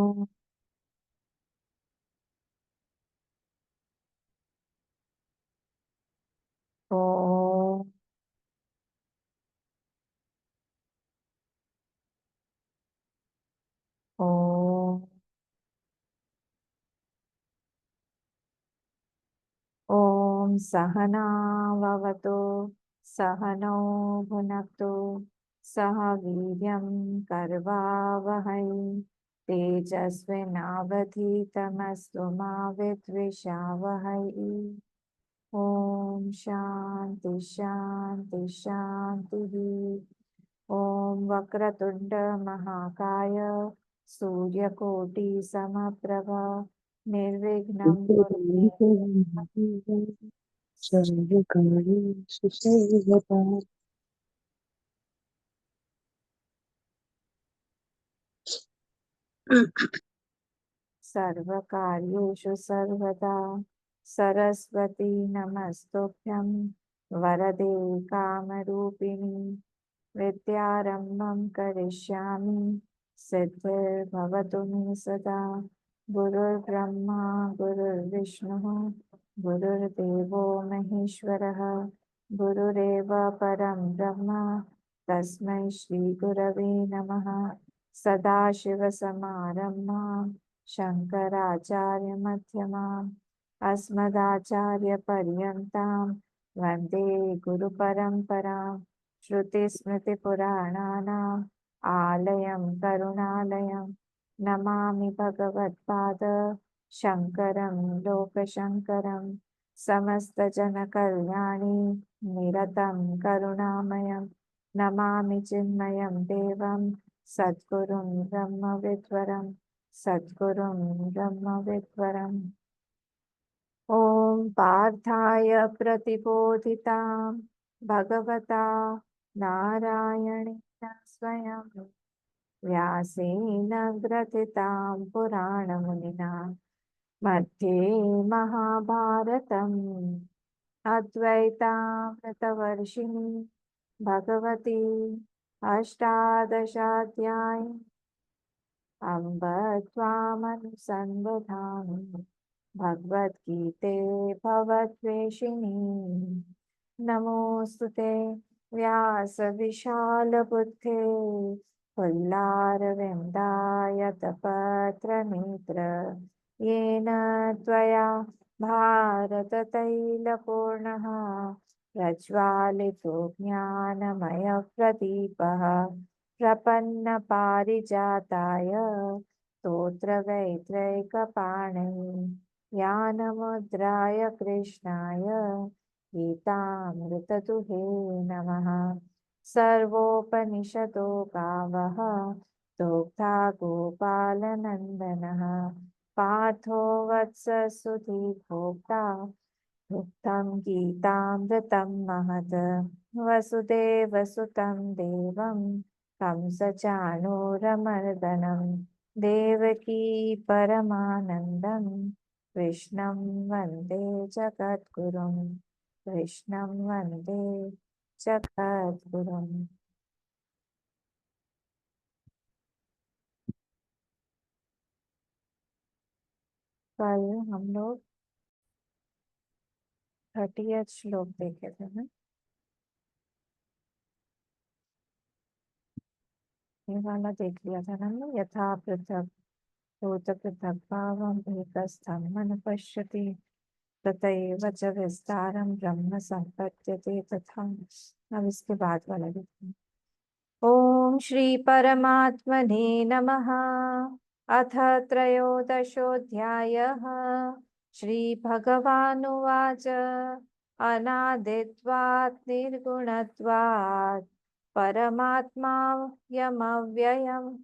ओम ओम ओम सहना भवतु सहनौ भुनक्तु सह वीर्यं करवावहै तेजस्विनावधीतमस्तु मा विद्विषावहै। ओम शांति शांति शांति। ओम वक्रतुंड महाकाय सूर्यकोटि समप्रभ निर्विघ्नं कुरु मे सर्वकार्येषु सर्वदा। सरस्वती नमस्तुभ्यं वरदे कामरूपिणी विद्यारम्भं करिष्यामि सिद्धिर्भवतु मे सदा। गुरुर्ब्रह्मा गुरुर्विष्णुः गुरुर्देवो महेश्वरः गुरुरेव परं ब्रह्म तस्मै श्रीगुरवे नमः। सदाशिवसमारम्भां शङ्कराचार्यमध्यमाम् अस्मदाचार्यपर्यन्तां वन्दे गुरुपरम्पराम्। श्रुतिस्मृतिपुराणानाम् आलयं करुणालयं नमामि भगवत्पाद शङ्करं लोकशङ्करं। समस्तजनकल्याणे निरतं करुणामयं नमामि चिन्मयं देवं सद्गुरुं ब्रह्मविद्वरं सद्गुरुं ब्रह्मविद्वरम्। ॐ पार्थाय प्रतिबोधितां भगवता नारायणेन स्वयं व्यासेन ग्रथितां पुराणमुनिना मध्ये महाभारतम् अद्वैतामृतवर्षिणी भगवती अष्टादशाध्यायी अम्ब त्वामनुसन्दधामि भगवद्गीते भवद्वेषिणी। नमोऽस्तु ते व्यासविशालबुद्धे फुल्लारविन्दायतपत्रनेत्र येन त्वया भारततैलपूर्णः प्रज्वालितो ज्ञानमयप्रदीपः प्रपन्नपारिजाताय स्तोत्रवैत्रैकपाणये ज्ञानमुद्राय कृष्णाय गीतामृतदुहे नमः। सर्वोपनिषदो गावः दोग्धा गोपालनन्दनः पार्थो वत्स सुधीर्भोक्ता भुक्तं गीतामृतं महत्। वसुदेवसुतं देवं कंसचाणूरमर्दनं देवकी परमानन्दं कृष्णं वन्दे जगद्गुरुं कृष्णं वन्दे जगद्गुरुम्। कल हम लोग 30th श्लोक देखे थे ना। ये वाला देख लिया था ना हमने, यथा पृथक भूत पृथक भावम एकस्थं मन पश्यति तथैव च विस्तारं ब्रह्म संपद्यते तथा। अब इसके बाद वाला देखते हैं। ओम श्री परमात्मने नमः। अथ त्रयोदशोऽध्यायः। श्री भगवानुवाच अनादित्वात् निर्गुणत्वात् परमात्मायमव्ययम्।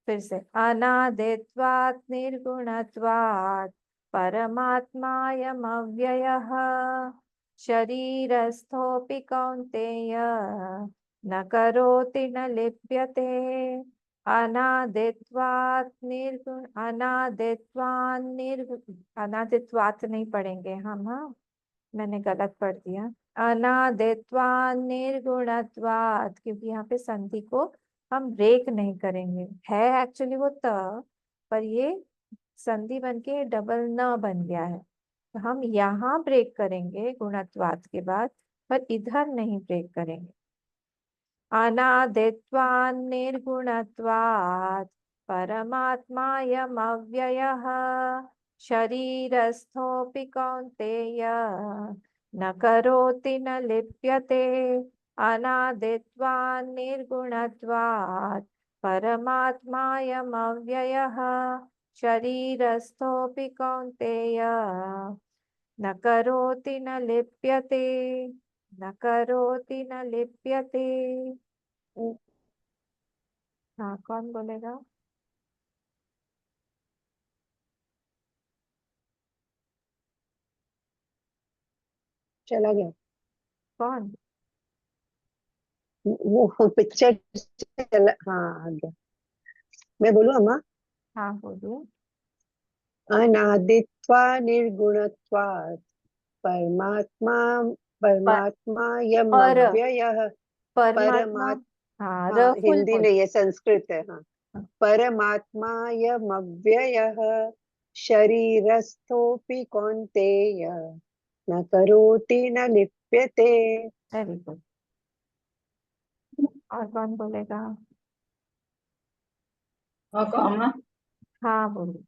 फिर से अनादित्वात् निर्गुणत्वात् परमात्मायमव्ययः। शरीरस्थोऽपि कौन्तेय न करोति न लिप्यते। अनादित्वात् निर्गुण अनादित्वात् नहीं पढ़ेंगे हम, हाँ मैंने गलत पढ़ दिया। अनादित्वात् निर्गुणत्वात्, क्योंकि यहाँ पे संधि को हम ब्रेक नहीं करेंगे, है एक्चुअली वो त, पर ये संधि बन के डबल न बन गया है, तो हम यहाँ ब्रेक करेंगे गुणत्वात् के बाद, पर इधर नहीं ब्रेक करेंगे। अनादित्वान् निर्गुणत्वात् परमात्मायमव्ययः शरीरस्थोऽपि कौन्तेय न करोति न लिप्यते। अनादित्वान् निर्गुणत्वात् परमात्मायमव्ययः शरीरस्थोऽपि कौन्तेय न करोति न लिप्यते, न करोति न लिप्यते। हाँ, कौन बोलेगा? चला गया कौन? वो पिक्चर चला। हाँ आ गया। मैं बोलूं अम्मा? हाँ बोलिए। अनादित्वा निर्गुणत्वात् परमात्मा पर परमात्मायमव्ययः परमात्मा। परमात्मा। हाँ, हाँ, फुल हिंदी बोल। नहीं है, संस्कृत है। हाँ, परमात्मायमव्ययः शरीरस्थोऽपि कौन्तेय न करोति न लिप्यते। Very good. और कौन बोलेगा? अकम हाँ बोलिए।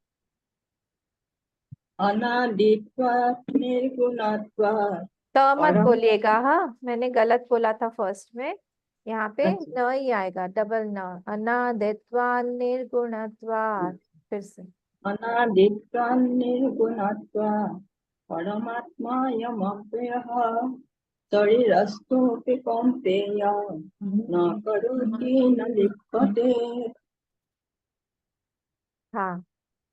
अनादित्वात् निर्गुणत्वात् तो मत परम। बोलिएगा, हाँ मैंने गलत बोला था फर्स्ट में, यहाँ पे अच्छा, न ही आएगा, डबल न। अनादित्वान् निर्गुणत्वात्, फिर से। अनादित्वात् निर्गुणत्वात् परमात्मायमव्ययः शरीरस्थोऽपि कौन्तेय न करोति न लिप्यते। हाँ,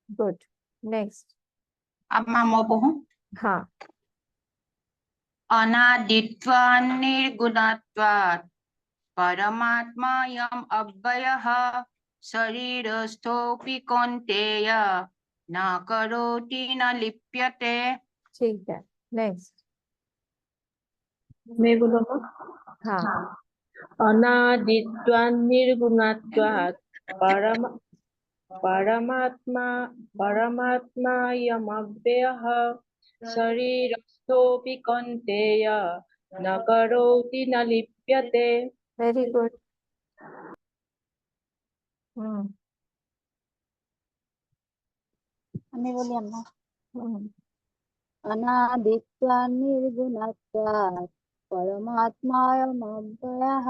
गुड। नेक्स्ट। अब मैं मोबो हाँ, अनादित्वान् निर्गुणत्वात् परमात्मायम् अव्ययः शरीरस्थोऽपि कौन्तेय न करोति न लिप्यते। ठीक है। नेक्स्ट। मैं बोलूँ? हाँ, अनादित्वान् निर्गुणत्वात् परम परमात्मा परमात्मायमव्ययः शरीरस्थोऽपि कौन्तेय न करोति न लिप्यते। Very good. हम्म मैं बोली अम्मा। हम्म अनादित्वान् निर्गुणत्वात् परमात्मायमव्ययः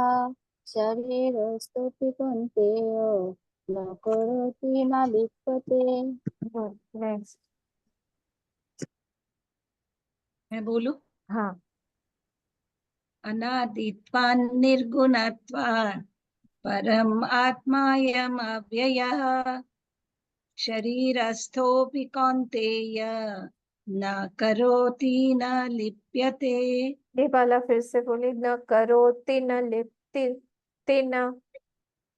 शरीरस्थोऽपि कौन्तेय न करोति न लिप्यते। गुड। नेक्स्ट। मैं बोलूं? हाँ, अनादित्वान् निर्गुणत्वात् परमात्मायमव्ययः शरीरस्थोऽपि कौन्तेय न करोति न लिप्यते। ये वाला फिर से बोली। न करोति न लिप्ति। तिन,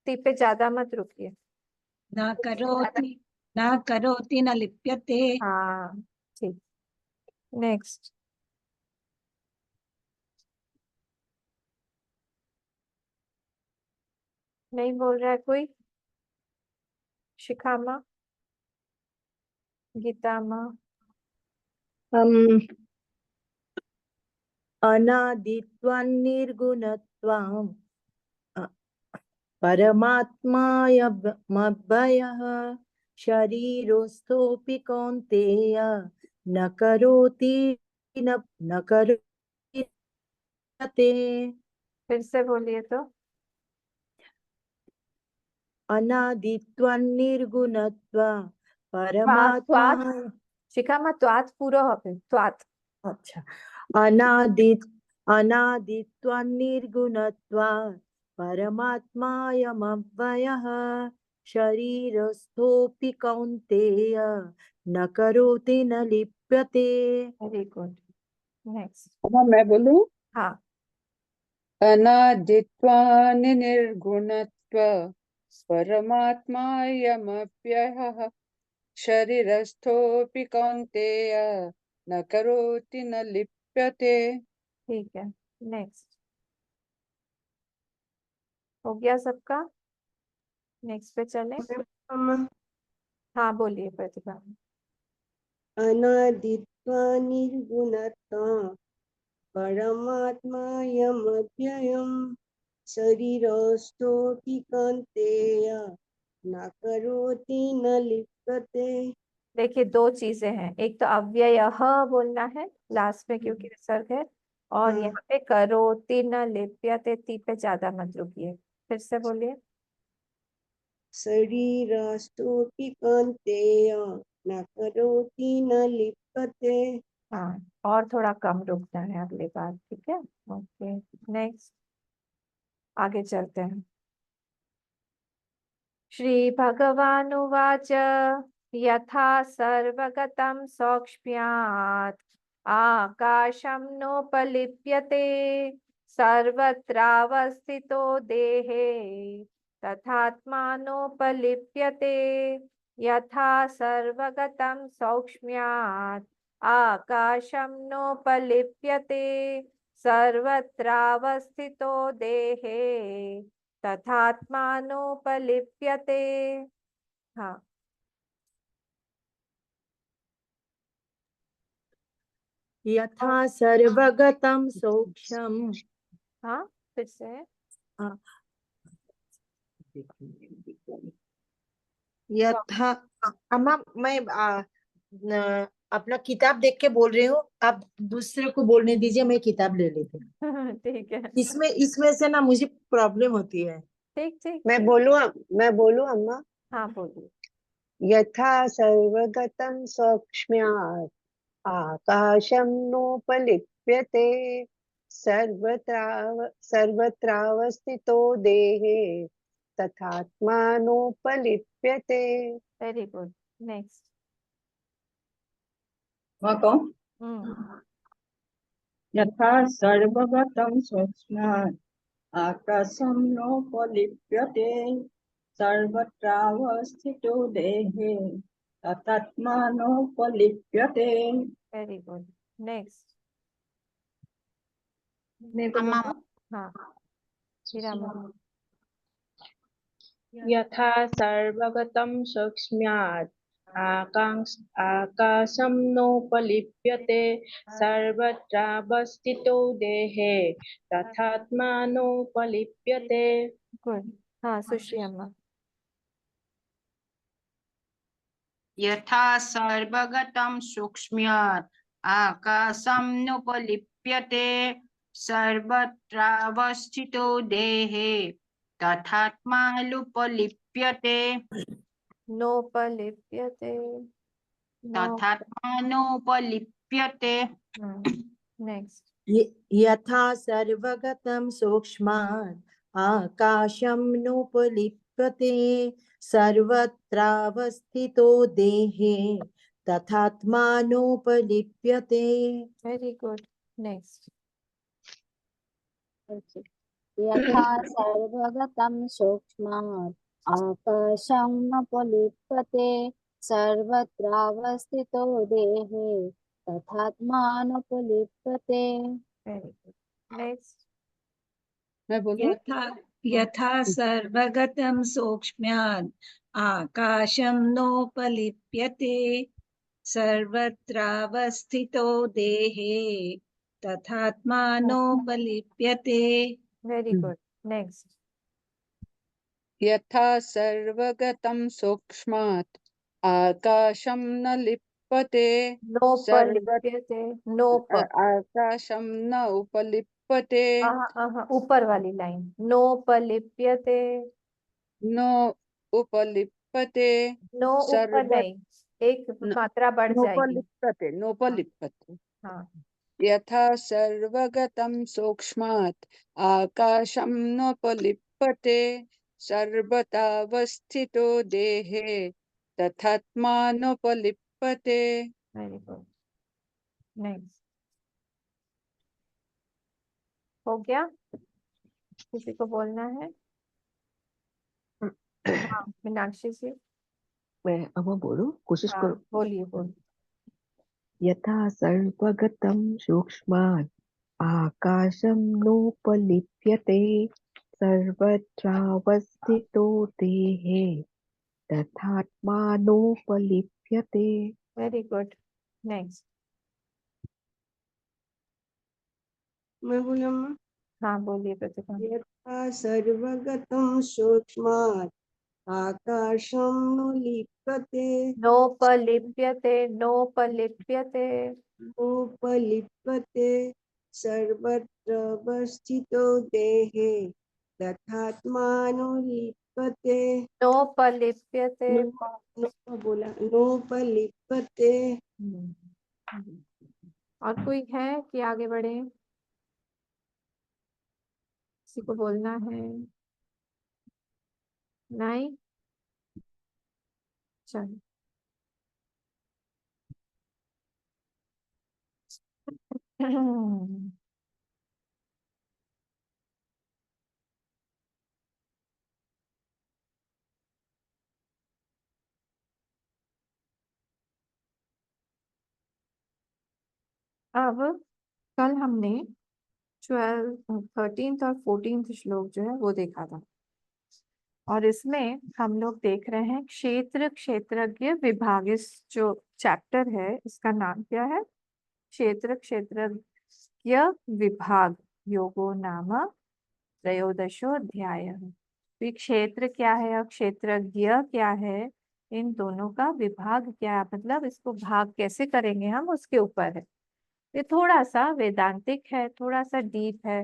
ती पे ज्यादा मत रुकिए। न करोति न लिप्यते। हाँ, ठीक। नेक्स्ट। नहीं बोल रहा है कोई? शिखा माँ, गीता माँ। अनादित्वान्निर्गुणत्वम् परमात्मायमव्ययः शरीरस्थोऽपि कौन्तेय न करोति न करोति फिर से बोलिए तो। अनादित्वान्निर्गुणत्वम् परमात्मा। त्वात्। शिखा माँ, त्वात् पूरा হবে, त्वात्। अच्छा, अनादित्वान्निर्गुणत्वात् परमात्मायमव्ययः शरीरस्थोऽपि कौन्तेय न करोति न लिप्यते। Very good. नेक्स्ट। अब मैं बोलूं? हाँ, अनादित्वान् निर्गुणत्व परमात्मायमव्ययः शरीरस्थोऽपि कौन्तेय न करोति न लिप्यते। ठीक है। नेक्स्ट। हो गया सबका? नेक्स्ट पे चले। हाँ बोलिए प्रतिभा। अनादित्वा निर्गुणत्वा परमात्मायमव्ययम् शरीरस्थोऽपि कौन्तेय न करोति न लिप्यते। देखिए दो चीजें हैं, एक तो अव्यय बोलना है लास्ट में क्योंकि विसर्ग है, और हाँ, यहाँ पे करोति न लिप्यते, ती पे ज्यादा मत रुकिए, फिर से बोलिए। शरीरस्थोऽपि कौन्तेय न करोति न लिप्यते। हाँ, और थोड़ा कम रुकना है अगली बार, ठीक है। ओके, नेक्स्ट, आगे चलते हैं। श्री भगवानुवाच यथा सर्वगतं सौक्ष्म्यात् आकाशं नोपलिप्यते सर्वत्रावस्थितो देहे तथात्मानोपलिप्यते। यथा सर्वगतं सौक्ष्म्यात् आकाशं नोपलिप्यते सर्वत्रावस्थितो देहे तथात्मानोपलिप्यते। हाँ यथा सर्वगतं सौख्यम। हाँ, फिर से। यथा अम्मा मैं अपना किताब देख के बोल रही हूँ, आप दूसरे को बोलने दीजिए, मैं किताब ले लेती हूँ। ठीक है, इसमें इसमें से ना मुझे प्रॉब्लम होती है। ठीक ठीक मैं ठीक। बोलूँ अम्मा। हाँ बोलिए। यथा सर्वगतं सौक्ष्म्यात् आकाशं नोपलिप्यते सर्वत्रावस्थितो देहे तथात्मानोपलिप्यते। Very good, next. मैं कहूँ हम्म, यथा सर्वगतं सूक्ष्मात् आकाशं नोपलिप्यते सर्वत्रावस्थितो देहे तथात्मानोपलिप्यते। Very good, next. अम्मा हाँ, हीरा यथा सर्वगतं सौक्ष्म्यात् आकाशं नोपलिप्यते सर्वत्रावस्थितो देहे तथात्मानोपलिप्यते। गुड। हाँ सुश्री अम्मा। यथा सर्वगतं सूक्ष्म्यात् आकाशं नोपलिप्यते सर्वत्रावस्थितो देहे तथात्मानोपलिप्यते नोपलिप्यते, नो। तथात्मानोपलिप्यते। नेक्स्ट। यथा सर्वगतं सूक्ष्मात् आकाशं नोपलिप्यते सर्वत्रावस्थितो देहे तथात्मानोपलिप्यते। Very good, next. यथा सर्वगतं सूक्ष्मात् आकाशं नोपलिप्यते सर्वत्रावस्थितो देहे तथात्मानोपलिप्यते। Very good, next. मैं बोलूँ? यथा यथा सर्वगतं सौक्ष्म्यात् आकाशं नोपलिप्यते सर्वत्रावस्थितो देहे तथात्मानोपलिप्यते। Very good, next. यथा सर्वगतं सूक्ष्मात् आकाशं न लिप्यते नोपलिप्यते, नोप। आकाशं न उपलिप्यते ऊपर वाली लाइन, नोपलिप्यते। न उपलिप्यते नो ऊपर सर्व नहीं, एक मात्रा बढ़ जाएगी। नोपलिप्यते हाँ, यथा सर्वगतं सूक्ष्मात् आकाशं नोपलिप्यते सर्वत्रावस्थितो देहे तथात्मानोपलिप्यते। Very good, next. हो गया, किसी को बोलना है? हाँ मीनाक्षी जी। मैं अब बोलूं, कोशिश हाँ करो। बोलिए बोलिए। यथा सर्वगतं सूक्ष्मात् आकाशं नोपलिप्यते सर्वत्रावस्थितो देहे तथात्मानोपलिप्यते। Very good. नेक्स्ट। मैं बोला अम्मा, हाँ बोलिए प्रतिभा। यथा सर्वगतं सूक्ष्मात् आकाशं नुलिप्यते नोपलिप्यते, नोपलिप्यते। नोपलिप्यते सर्वत्र वस्थितो देहे तथात्मानुलिप्यते। नोपलिप्यते। बोला नोपलिप्यते। और कोई है कि आगे बढ़े? किसी को बोलना है? नहीं, चलो। अब कल हमने 13th और 14th श्लोक जो है वो देखा था, और इसमें हम लोग देख रहे हैं क्षेत्र क्षेत्रज्ञ विभाग। इस जो चैप्टर है इसका नाम क्या है? क्षेत्र क्षेत्रज्ञ विभाग योगो नाम त्रयोदशोऽध्याय। तो ये क्षेत्र क्या है और क्षेत्रज्ञ क्या है, इन दोनों का विभाग क्या है, मतलब इसको भाग कैसे करेंगे हम, उसके ऊपर है। ये थोड़ा सा वेदांतिक है, थोड़ा सा डीप है।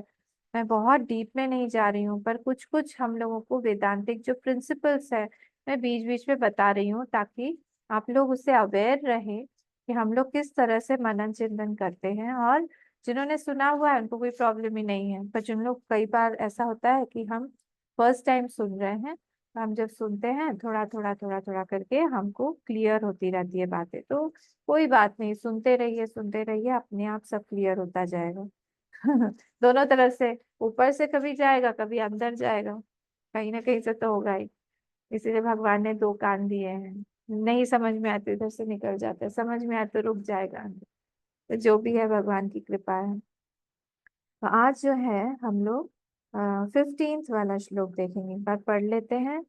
मैं बहुत डीप में नहीं जा रही हूँ, पर कुछ कुछ हम लोगों को वेदांतिक जो प्रिंसिपल्स है मैं बीच बीच में बता रही हूँ, ताकि आप लोग उससे अवेयर रहे कि हम लोग किस तरह से मनन चिंतन करते हैं। और जिन्होंने सुना हुआ है उनको कोई प्रॉब्लम ही नहीं है, पर जिन लोग, कई बार ऐसा होता है कि हम फर्स्ट टाइम सुन रहे हैं, तो हम जब सुनते हैं थोड़ा थोड़ा थोड़ा थोड़ा करके हमको क्लियर होती रहती है बातें। तो कोई बात नहीं, सुनते रहिए, अपने आप सब क्लियर होता जाएगा। दोनों तरफ से, ऊपर से कभी जाएगा कभी अंदर जाएगा, कहीं ना कहीं से तो होगा ही। इसीलिए भगवान ने दो कान दिए हैं, नहीं समझ में आते इधर से निकल जाते, समझ में आए तो रुक जाएगा। तो जो भी है भगवान की कृपा है। तो आज जो है हम लोग 15th वाला श्लोक देखेंगे, एक बार पढ़ लेते हैं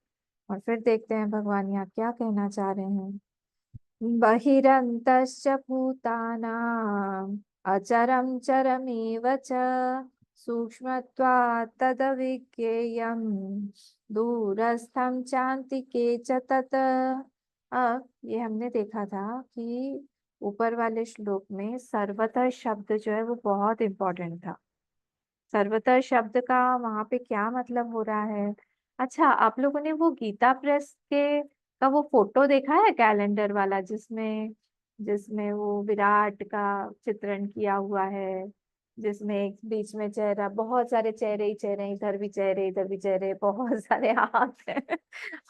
और फिर देखते हैं भगवान यहाँ क्या कहना चाह रहे हैं। बहिरन्तश्च भूतानाम् अचरं चरमेव च सूक्ष्मत्वात् तदविज्ञेयं दूरस्थं चान्तिके च तत्। अब ये हमने देखा था कि ऊपर वाले श्लोक में सर्वतः शब्द जो है वो बहुत इंपॉर्टेंट था। सर्वतः शब्द का वहां पे क्या मतलब हो रहा है? अच्छा, आप लोगों ने वो गीता प्रेस के का वो फोटो देखा है, कैलेंडर वाला, जिसमें जिसमें वो विराट का चित्रण किया हुआ है, जिसमें एक बीच में चेहरा, बहुत सारे चेहरे ही चेहरे, इधर भी चेहरे इधर भी चेहरे, बहुत सारे हाथ हैं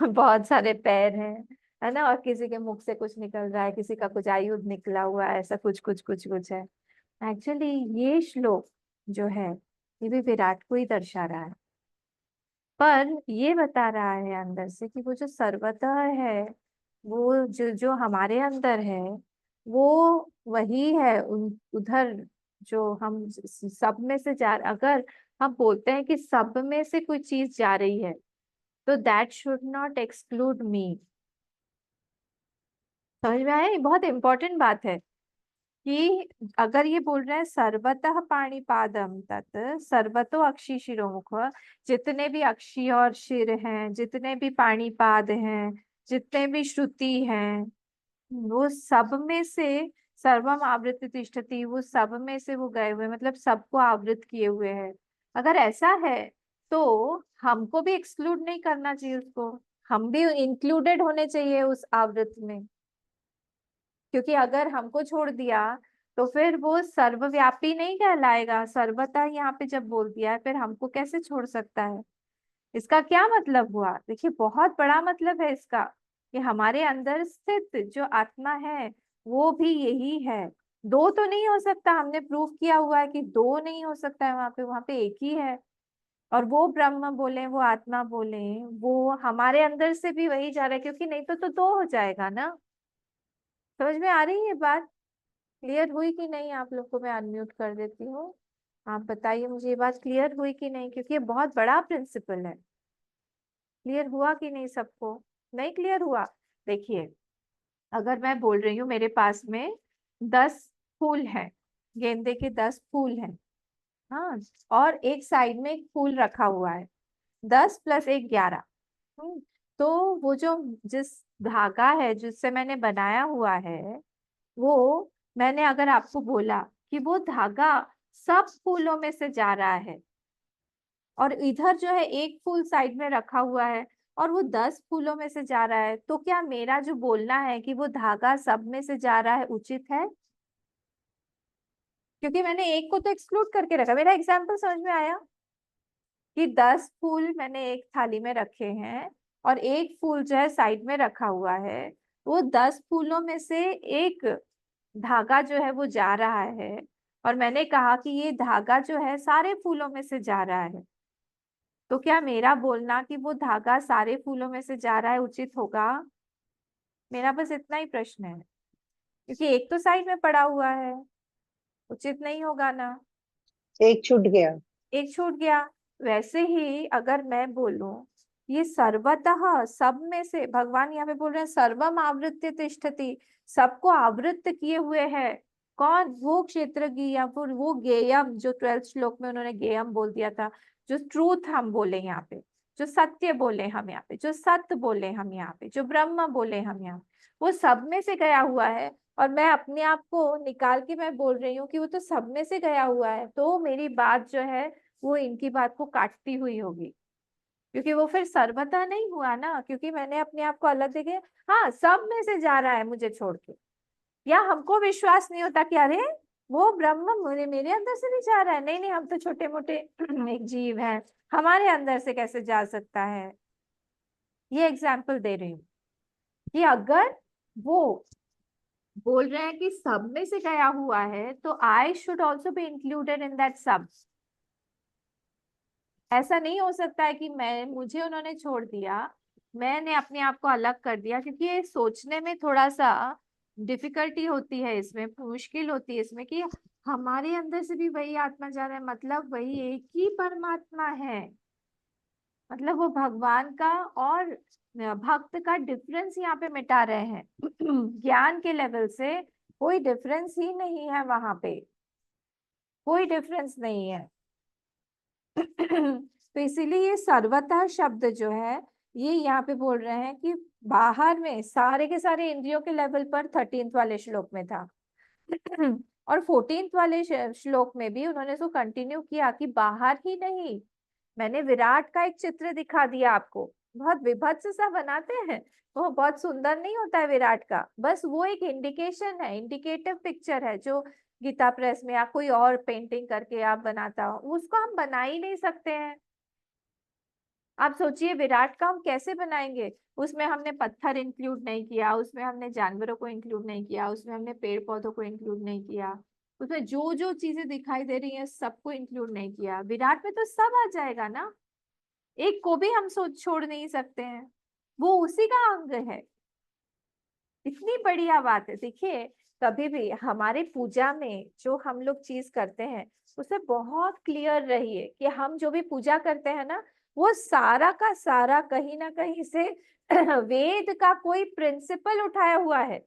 बहुत सारे पैर हैं, है ना? और किसी के मुख से कुछ निकल रहा है, किसी का कुछ आयुध निकला हुआ है, ऐसा कुछ कुछ कुछ कुछ है। एक्चुअली ये श्लोक जो है ये भी विराट को ही दर्शा रहा है, पर ये बता रहा है अंदर से कि वो जो सर्वतः है, वो जो जो हमारे अंदर है, वो वही है उधर, जो हम सब में से अगर हम बोलते हैं कि सब में से कोई चीज जा रही है, तो दैट शुड नॉट एक्सक्लूड मी। समझ में आया? ये बहुत इंपॉर्टेंट बात है कि अगर ये बोल रहे हैं सर्वतः पाणिपादम तत् सर्वतो अक्षी शिरोमुख, जितने भी अक्षी और शिर हैं, जितने भी पाणिपाद हैं, जितने भी श्रुति हैं, वो सब में से सर्वम आवृत तिष्ठति, वो सब में से वो गए हुए, मतलब सबको आवृत किए हुए हैं। अगर ऐसा है तो हमको भी एक्सक्लूड नहीं करना चाहिए उसको, हम भी इंक्लूडेड होने चाहिए उस आवृत में। क्योंकि अगर हमको छोड़ दिया तो फिर वो सर्वव्यापी नहीं कहलाएगा। सर्वथा यहाँ पे जब बोल दिया है, फिर हमको कैसे छोड़ सकता है? इसका क्या मतलब हुआ? देखिए, बहुत बड़ा मतलब है इसका, कि हमारे अंदर स्थित जो आत्मा है वो भी यही है। दो तो नहीं हो सकता, हमने प्रूव किया हुआ है कि दो नहीं हो सकता है, वहां पे एक ही है। और वो ब्रह्म बोले, वो आत्मा बोले, वो हमारे अंदर से भी वही जा रहा है, क्योंकि नहीं तो दो हो जाएगा ना। समझ में आ रही है बात? क्लियर हुई कि नहीं? आप लोग को मैं अनम्यूट कर देती हूँ, आप बताइए मुझे ये बात क्लियर हुई कि नहीं, क्योंकि ये बहुत बड़ा प्रिंसिपल है। क्लियर हुआ कि नहीं सबको? नहीं क्लियर हुआ? देखिए, अगर मैं बोल रही हूँ मेरे पास में 10 फूल हैं, गेंदे के 10 फूल हैं, हाँ, और एक साइड में एक फूल रखा हुआ है, 10 + 1 11। तो वो जो जिस धागा है जिससे मैंने बनाया हुआ है, वो मैंने अगर आपको बोला कि वो धागा सब फूलों में से जा रहा है, और इधर जो है एक फूल साइड में रखा हुआ है और वो 10 फूलों में से जा रहा है, तो क्या मेरा जो बोलना है कि वो धागा सब में से जा रहा है उचित है? क्योंकि मैंने एक को तो एक्सक्लूड करके रखा। मेरा एग्जाम्पल समझ में आया कि 10 फूल मैंने एक थाली में रखे हैं और एक फूल जो है साइड में रखा हुआ है, वो 10 फूलों में से एक धागा जो है वो जा रहा है, और मैंने कहा कि ये धागा जो है सारे फूलों में से जा रहा है, तो क्या मेरा बोलना कि वो धागा सारे फूलों में से जा रहा है उचित होगा? मेरा बस इतना ही प्रश्न है, क्योंकि एक तो साइड में पड़ा हुआ है, उचित नहीं होगा ना? एक छूट गया। एक छूट गया। वैसे ही अगर मैं बोलूं ये सर्वतः सब में से, भगवान यहाँ पे बोल रहे हैं सर्वम आवृत्य तिष्ठति, सबको आवृत्त किए हुए है। कौन? वो क्षेत्रज्ञ या फिर वो गेयम, जो 12th श्लोक में उन्होंने गेयम बोल दिया था, जो ट्रूथ हम बोले यहाँ पे, जो सत्य बोले हम यहाँ पे, जो सत्य बोले हम यहाँ पे, जो ब्रह्म बोले हम यहाँ, वो सब में से गया हुआ है। और मैं अपने आप को निकाल के मैं बोल रही हूँ कि वो तो सब में से गया हुआ है, तो मेरी बात जो है वो इनकी बात को काटती हुई होगी, क्योंकि वो फिर सर्वथा नहीं हुआ ना, क्योंकि मैंने अपने आप को अलग देखे। हाँ, सब में से जा रहा है मुझे छोड़ के, या हमको विश्वास नहीं होता कि अरे वो ब्रह्म मेरे अंदर से भी जा रहा है। नहीं नहीं, हम तो छोटे मोटे एक जीव हैं, हमारे अंदर से कैसे जा सकता है? ये एग्जाम्पल दे रही हूँ कि अगर वो बोल रहे हैं कि सब में से गया हुआ है, तो I should also be included in that सब। ऐसा नहीं हो सकता है कि मुझे उन्होंने छोड़ दिया, मैंने अपने आप को अलग कर दिया, क्योंकि ये सोचने में थोड़ा सा डिफिकल्टी होती है, इसमें मुश्किल होती है इसमें कि हमारे अंदर से भी वही आत्मा जा रहा है, मतलब वही एक ही परमात्मा है, मतलब वो भगवान का और भक्त का डिफरेंस यहाँ पे मिटा रहे हैं। ज्ञान के लेवल से कोई डिफरेंस ही नहीं है, वहां पे कोई डिफरेंस नहीं है। तो इसीलिए ये सर्वतः शब्द जो है ये यहाँ पे बोल रहे हैं कि बाहर में सारे के सारे इंद्रियों के लेवल पर 13th वाले श्लोक में था। और 14th वाले श्लोक में भी उन्होंने इसको कंटिन्यू किया कि बाहर ही नहीं, मैंने विराट का एक चित्र दिखा दिया आपको, बहुत विभत्स सा बनाते हैं, वो बहुत सुंदर नहीं होता है विराट का, बस वो एक इंडिकेशन है, इंडिकेटिव पिक्चर है, जो गीता प्रेस में या कोई और पेंटिंग करके आप बनाता हो, उसको हम बना ही नहीं सकते हैं। आप सोचिए विराट का हम कैसे बनाएंगे? उसमें हमने पत्थर इंक्लूड नहीं किया, उसमें हमने जानवरों को इंक्लूड नहीं किया, उसमें हमने पेड़ पौधों को इंक्लूड नहीं किया, उसमें जो जो चीजें दिखाई दे रही हैं सबको इंक्लूड नहीं किया। विराट में तो सब आ जाएगा ना, एक को भी हम सोच छोड़ नहीं सकते हैं, वो उसी का अंग है। इतनी बढ़िया बात है। देखिए, कभी भी हमारे पूजा में जो हम लोग चीज करते हैं उससे बहुत क्लियर रहिए कि हम जो भी पूजा करते हैं ना, वो सारा का सारा कहीं ना कहीं से वेद का कोई प्रिंसिपल उठाया हुआ है।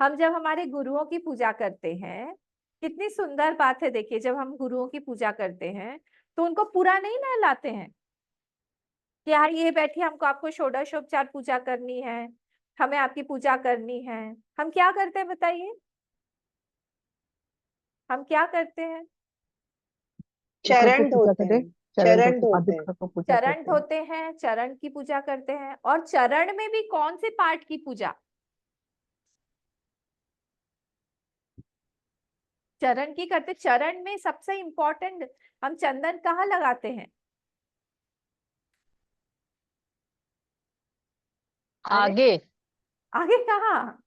हम जब हमारे गुरुओं की पूजा करते हैं, कितनी सुंदर बात है। देखिए, जब हम गुरुओं की पूजा करते हैं तो उनको पूरा नहीं नहलाते हैं कि यार ये बैठिए, हमको आपको षोडशोपचार पूजा करनी है, हमें आपकी पूजा करनी है। हम क्या करते हैं बताइए? हम क्या करते हैं? चरण धोते हैं, चरण धोते हैं, चरण धोते हैं, चरण की पूजा करते हैं। और चरण में भी कौन से पार्ट की पूजा? चरण की करते। चरण में सबसे इंपॉर्टेंट हम चंदन कहाँ लगाते हैं? आगे आगे कहाँ?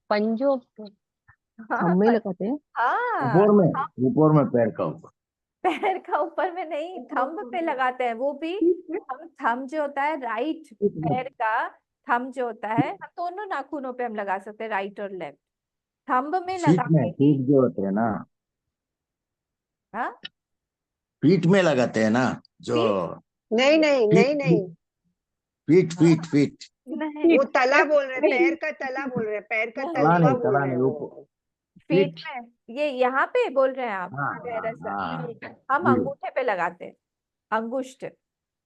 पंजों हाँ, में लगाते हैं। हाँ, ऊपर में पैर का ऊपर। पैर का ऊपर में नहीं, थंब पे लगाते हैं। वो भी हम थंब जो होता है राइट पैर का, थंब जो होता है, हम दोनों नाखूनों पे हम लगा सकते हैं, राइट और लेफ्ट। थंब में लगा के ही, फीट जो होते हैं ना, हाँ, फीट में लगाते हैं ना जो। फीट नहीं नहीं नहीं नहीं, फीट फीट फीट। नहीं, वो तला बोल रहे, पैर का तला बोल रहे, पैर का नहीं, तला तलवा नहीं, बोल तला रहे नहीं, हो। ऊपर फीट फीट। में ये यहाँ पे बोल रहे हैं आप? हाँ दरअसल हाँ नहीं, हम जी। अंगूठे पे लगाते हैं, अंगुष्ठ,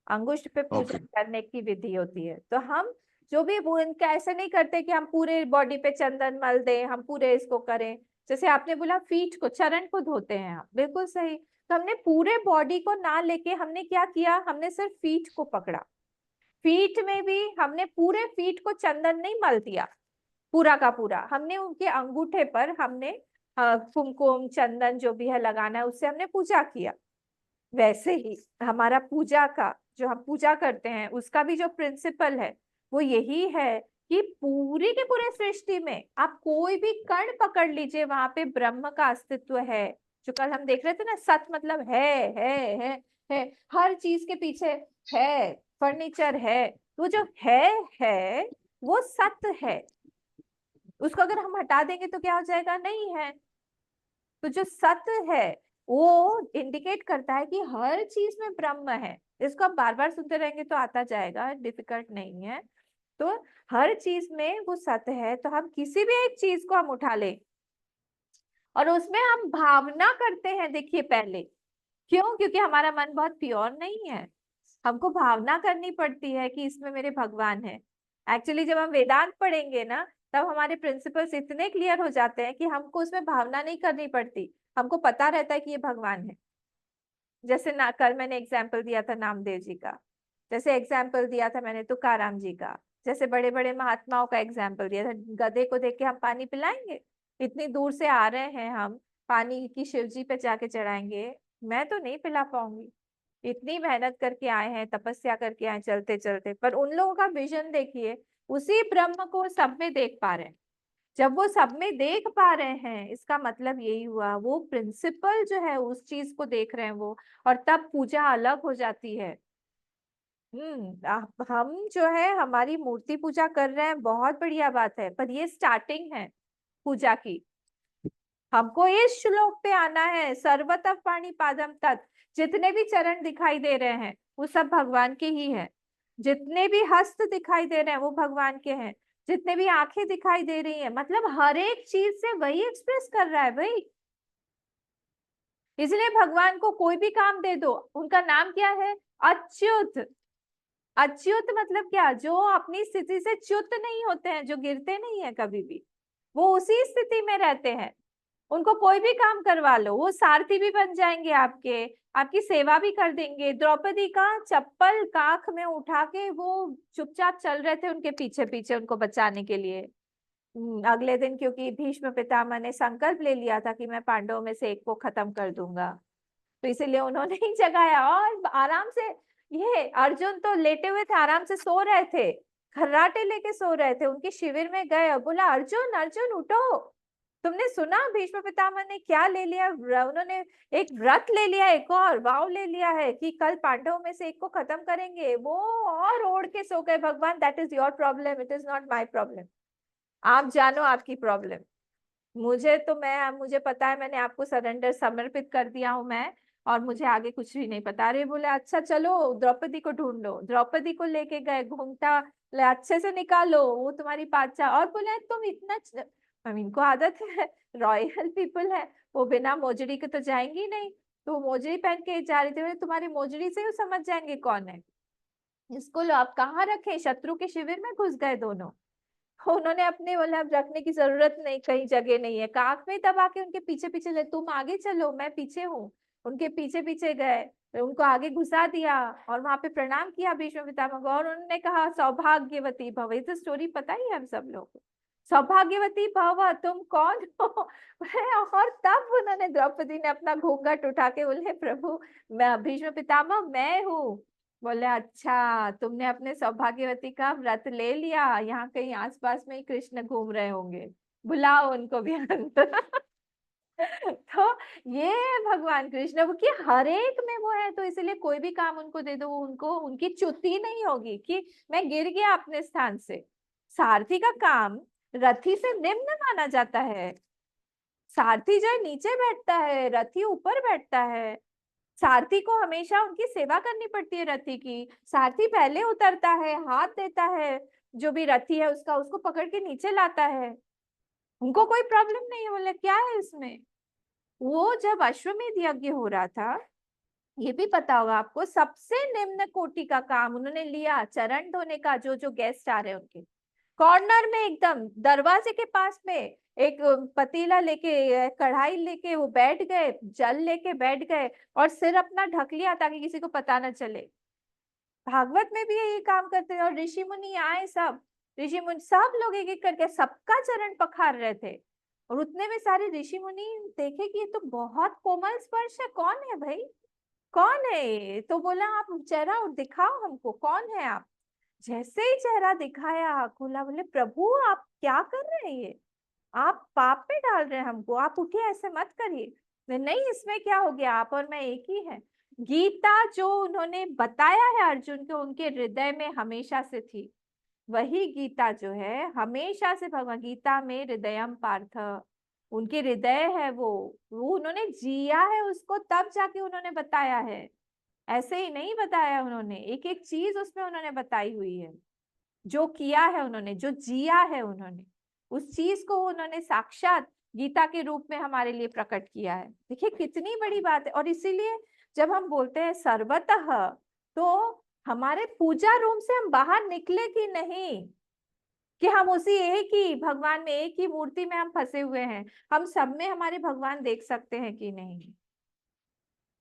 अंगुष्ठ पे पूजा ओके। करने की विधि होती है। तो हम जो भी वो इनका ऐसे नहीं करते कि हम पूरे बॉडी पे चंदन मल दें, हम पूरे इसको करें। जैसे आपने बोला फीट को, चरण को धोते हैं आप, बिल्कुल सही। तो हमने पूरे बॉडी को ना लेके हमने क्या किया, हमने सिर्फ फीट को पकड़ा। फीट में भी हमने पूरे फीट को चंदन नहीं मल दिया पूरा का पूरा, हमने उनके अंगूठे पर हमने कुमकुम चंदन जो भी है लगाना है उससे हमने पूजा किया। वैसे ही हमारा पूजा का जो हम पूजा करते हैं उसका भी जो प्रिंसिपल है वो यही है कि पूरी के पूरे सृष्टि में आप कोई भी कण पकड़ लीजिए, वहां पे ब्रह्म का अस्तित्व है। जो कल हम देख रहे थे ना, सत मतलब है, हर चीज के पीछे है, फर्नीचर है, वो जो है वो सत है। उसको अगर हम हटा देंगे तो क्या हो जाएगा, नहीं है। तो जो सत्य है वो इंडिकेट करता है कि हर चीज में ब्रह्म है। इसको आप बार बार सुनते रहेंगे तो आता जाएगा, डिफिकल्ट नहीं है। तो हर चीज में वो सत्य है। तो हम किसी भी एक चीज को हम उठा ले और उसमें हम भावना करते हैं। देखिए पहले क्यों, क्योंकि हमारा मन बहुत प्योर नहीं है, हमको भावना करनी पड़ती है कि इसमें मेरे भगवान है। एक्चुअली जब हम वेदांत पढ़ेंगे ना तब हमारे प्रिंसिपल्स इतने क्लियर हो जाते हैं कि हमको उसमें भावना नहीं करनी पड़ती, हमको पता रहता है कि ये भगवान है। जैसे ना कल मैंने एग्जाम्पल दिया था नामदेव जी का, जैसे एग्जाम्पल दिया था मैंने तुकाराम जी का, जैसे बड़े बड़े महात्माओं का एग्जाम्पल दिया था। गधे को देख के हम पानी पिलाएंगे? इतनी दूर से आ रहे हैं हम, पानी की शिव जी पे जाके चढ़ाएंगे? मैं तो नहीं पिला पाऊंगी। इतनी मेहनत करके आए हैं, तपस्या करके आए चलते चलते, पर उन लोगों का विजन देखिए, उसी ब्रह्म को सब में देख पा रहे हैं। जब वो सब में देख पा रहे हैं इसका मतलब यही हुआ वो प्रिंसिपल जो है उस चीज को देख रहे हैं वो, और तब पूजा अलग हो जाती है। हम जो है हमारी मूर्ति पूजा कर रहे हैं, बहुत बढ़िया बात है, पर ये स्टार्टिंग है पूजा की। हमको इस श्लोक पे आना है, सर्वतः पाणी पादम तत्। जितने भी चरण दिखाई दे रहे हैं वो सब भगवान के ही है। जितने भी हस्त दिखाई दे रहे हैं वो भगवान के हैं। जितने भी आंखें दिखाई दे रही हैं, मतलब हर एक चीज से वही एक्सप्रेस कर रहा है भाई। इसलिए भगवान को कोई भी काम दे दो, उनका नाम क्या है, अच्युत। अच्युत मतलब क्या, जो अपनी स्थिति से च्युत नहीं होते हैं, जो गिरते नहीं है कभी भी, वो उसी स्थिति में रहते हैं। उनको कोई भी काम करवा लो, वो सारथी भी बन जाएंगे आपके, आपकी सेवा भी कर देंगे। द्रौपदी का चप्पल काख में उठा के वो चुपचाप चल रहे थे उनके पीछे पीछे उनको बचाने के लिए। अगले दिन क्योंकि भीष्म पितामह ने संकल्प ले लिया था कि मैं पांडवों में से एक को खत्म कर दूंगा, तो इसीलिए उन्होंने ही जगाया और आराम से। ये अर्जुन तो लेटे हुए थे, आराम से सो रहे थे, खर्राटे लेके सो रहे थे। उनके शिविर में गए और बोला अर्जुन अर्जुन उठो, तुमने सुना भीष्म पितामह ने क्या ले लिया, उन्होंने एक व्रत ले लिया, एक और वाव ले लिया है कि कल पांडवों में से एक को खत्म करेंगे। वो और ओढ़ के सो गए। भगवान that is your problem, it is not my problem. आप जानो आपकी प्रॉब्लम। मुझे पता है, मैंने आपको सरेंडर समर्पित कर दिया हूं मैं, और मुझे आगे कुछ भी नहीं पता। अरे बोले अच्छा चलो द्रौपदी को ढूंढ लो। द्रौपदी को लेके गए, घूमटा अच्छे से निकालो, वो तुम्हारी बादशाह। और बोले तुम इतना इनको आदत है, रॉयल पीपल है, वो बिना मोजड़ी के तो जाएंगी नहीं, तो वो मोजड़ी पहन के जा रही थी। तुम्हारी मोजड़ी से वो समझ जाएंगे कौन है। इसको लो आप कहाँ रखे, शत्रु के शिविर में घुस गए दोनों। उन्होंने अपने बोला अब रखने की जरूरत नहीं, कहीं जगह नहीं है, काख में दबा के उनके पीछे पीछे ले, तुम आगे चलो मैं पीछे हूँ। उनके पीछे पीछे गए, उनको आगे घुसा दिया और वहां पे प्रणाम किया भीष्म पितामह को, और उन्होंने कहा सौभाग्यवती भव। ये तो स्टोरी पता ही है हम सब लोगों को, सौभाग्यवती भव, तुम कौन हो। और तब उन्होंने, द्रौपदी ने अपना घूंघट उठा के बोले प्रभु मैं भीष्म पितामह मैं हूँ। बोले अच्छा तुमने अपने सौभाग्यवती का व्रत ले लिया, यहाँ कहीं आसपास में ही कृष्ण घूम रहे होंगे, बुलाओ उनको भी अंदर। तो ये भगवान कृष्ण की हर एक में वो है, तो इसलिए कोई भी काम उनको दे दो, उनको उनकी च्युति नहीं होगी कि मैं गिर गया अपने स्थान से। सारथी का काम रथी से निम्न माना जाता है। सारथी जो है नीचे बैठता है, रथी ऊपर बैठता है। सारथी को हमेशा उनकी सेवा करनी पड़ती है रथी की। सारथी पहले उतरता है, हाथ देता है, जो भी रथी है उसका, उसको पकड़ के नीचे लाता है। उनको कोई प्रॉब्लम नहीं है, बोले क्या है इसमें। वो जब अश्वमेध यज्ञ हो रहा था, ये भी पता होगा आपको, सबसे निम्न कोटि का काम उन्होंने लिया, चरण धोने का। जो जो गेस्ट आ रहे हैं उनके कॉर्नर में, एकदम दरवाजे के पास में एक पतीला लेके, कढ़ाई लेके वो बैठ गए, जल लेके बैठ गए और सिर अपना ढक लिया ताकि किसी को पता ना चले। भागवत में भी यही काम करते हैं। और ऋषि मुनि आए, सब ऋषि मुनि सब लोग एक एक करके सबका चरण पखार रहे थे। और उतने में सारे ऋषि मुनि देखे कि ये तो बहुत कोमल स्पर्श है, कौन है भाई, कौन है ये। तो बोला आप चेहरा दिखाओ हमको, कौन है आप। जैसे ही चेहरा दिखाया, खोला, बोले प्रभु आप क्या कर रहे हैं, ये आप पाप में डाल रहे हैं हमको, आप उठिए, ऐसे मत करिए। नहीं, इसमें क्या हो गया, आप और मैं एक ही है। गीता जो उन्होंने बताया है अर्जुन को, उनके हृदय में हमेशा से थी। वही गीता जो है हमेशा से, भगवान गीता में हृदयम पार्थ, उनके हृदय है वो उन्होंने जिया है उसको, तब जाके उन्होंने बताया है। ऐसे ही नहीं बताया उन्होंने, एक एक चीज उसमें उन्होंने बताई हुई है। जो किया है उन्होंने, जो जिया है उन्होंने, उस चीज को उन्होंने साक्षात गीता के रूप में हमारे लिए प्रकट किया है। देखिए कितनी बड़ी बात है। और इसीलिए जब हम बोलते हैं सर्वतः, तो हमारे पूजा रूम से हम बाहर निकले कि नहीं, कि हम उसी एक ही भगवान में, एक ही मूर्ति में हम फंसे हुए हैं, हम सब में हमारे भगवान देख सकते हैं कि नहीं।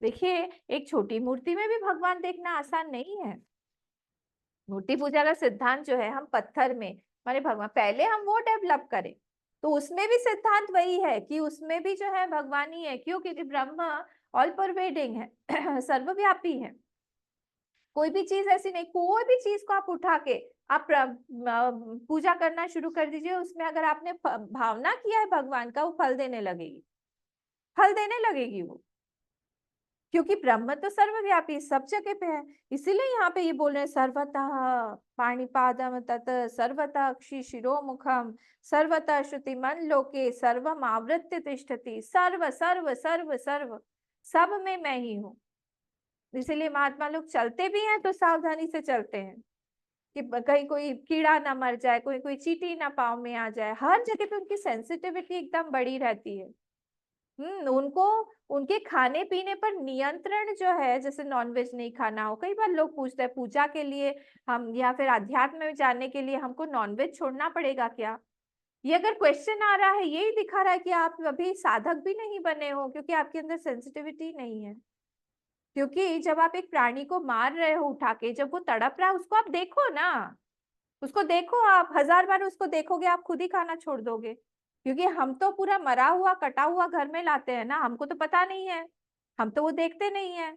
देखिए एक छोटी मूर्ति में भी भगवान देखना आसान नहीं है। मूर्ति पूजा का सिद्धांत जो है, हम पत्थर में हमारे भगवान, पहले हम वो डेवलप करें, तो उसमें भी सिद्धांत वही है कि उसमें भी जो है भगवान ही है। क्यों? क्योंकि ब्रह्म ऑल परवेडिंग है, सर्वव्यापी है। कोई भी चीज ऐसी नहीं, कोई भी चीज को आप उठा के आप पूजा करना शुरू कर दीजिए, उसमें अगर आपने भावना किया है भगवान का, वो फल देने लगेगी, फल देने लगेगी वो। क्योंकि ब्रह्म तो सर्वव्यापी, सब जगह पे है। इसीलिए यहाँ पे ये बोल रहे हैं सर्वतः पाणिपादम तत् सर्वतः शिरोमुखम सर्वतः श्रुतिमन लोके सर्वम आवृत्य तिष्ठति। सर्व सर्व सर्व सर्व, सब में मैं ही हूँ। इसीलिए महात्मा लोग चलते भी हैं तो सावधानी से चलते हैं कि कहीं कोई कीड़ा ना मर जाए, कोई कोई चींटी ना पाँव में आ जाए। हर जगह पे उनकी सेंसिटिविटी एकदम बड़ी रहती है। उनको उनके खाने पीने पर नियंत्रण जो है, जैसे नॉनवेज नहीं खाना हो। कई बार लोग पूछते हैं पूजा के लिए हम या फिर अध्यात्म में जाने के लिए हमको नॉनवेज छोड़ना पड़ेगा क्या? ये अगर क्वेश्चन आ रहा है, यही दिखा रहा है कि आप अभी साधक भी नहीं बने हो, क्योंकि आपके अंदर सेंसिटिविटी नहीं है। क्योंकि जब आप एक प्राणी को मार रहे हो उठा के, जब वो तड़प रहा है, उसको आप देखो ना, उसको देखो। आप 1000 बार उसको देखोगे, आप खुद ही खाना छोड़ दोगे। क्योंकि हम तो पूरा मरा हुआ कटा हुआ घर में लाते हैं ना, हमको तो पता नहीं है, हम तो वो देखते नहीं है।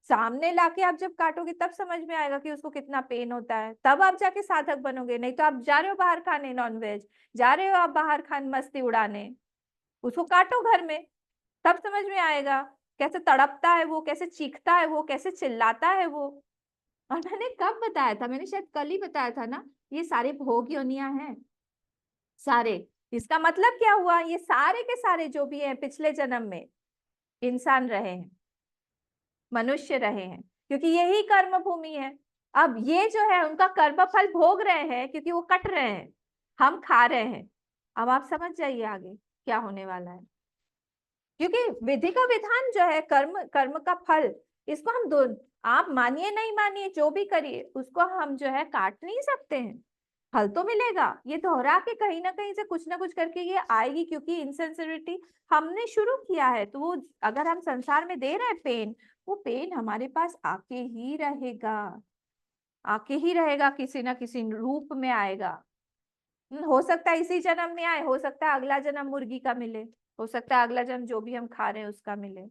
सामने लाके आप जब काटोगे तब समझ में आएगा कि उसको कितना पेन होता है, तब आप जाके साधक बनोगे। नहीं तो आप जा रहे हो बाहर खाने नॉनवेज, जा रहे हो आप बाहर खाने मस्ती उड़ाने, उसको काटो घर में, तब समझ में आएगा कैसे तड़पता है वो, कैसे चीखता है वो, कैसे चिल्लाता है वो। और मैंने कब बताया था, मैंने शायद कल ही बताया था ना, ये सारे भोग योनियां हैं सारे। इसका मतलब क्या हुआ, ये सारे के सारे जो भी हैं पिछले जन्म में इंसान रहे हैं, मनुष्य रहे हैं, क्योंकि यही कर्म भूमि है। अब ये जो है उनका कर्म फल भोग रहे हैं, क्योंकि वो कट रहे हैं, हम खा रहे हैं। अब आप समझ जाइए आगे क्या होने वाला है। क्योंकि विधि का विधान जो है, कर्म कर्म का फल, इसको हम दो, आप मानिए नहीं मानिए जो भी करिए, उसको हम जो है काट नहीं सकते हैं। फल तो मिलेगा, ये दोहरा के कहीं ना कहीं से कुछ ना कुछ करके ये आएगी। क्योंकि इनसेंसिटिविटी हमने शुरू किया है, तो वो अगर हम संसार में दे रहे हैं पेन, वो पेन हमारे पास आके ही रहेगा, आके ही रहेगा, किसी ना किसी रूप में आएगा। हो सकता है इसी जन्म में आए, हो सकता है अगला जन्म मुर्गी का मिले, हो सकता है अगला जन्म जो भी हम खा रहे हैं उसका मिले,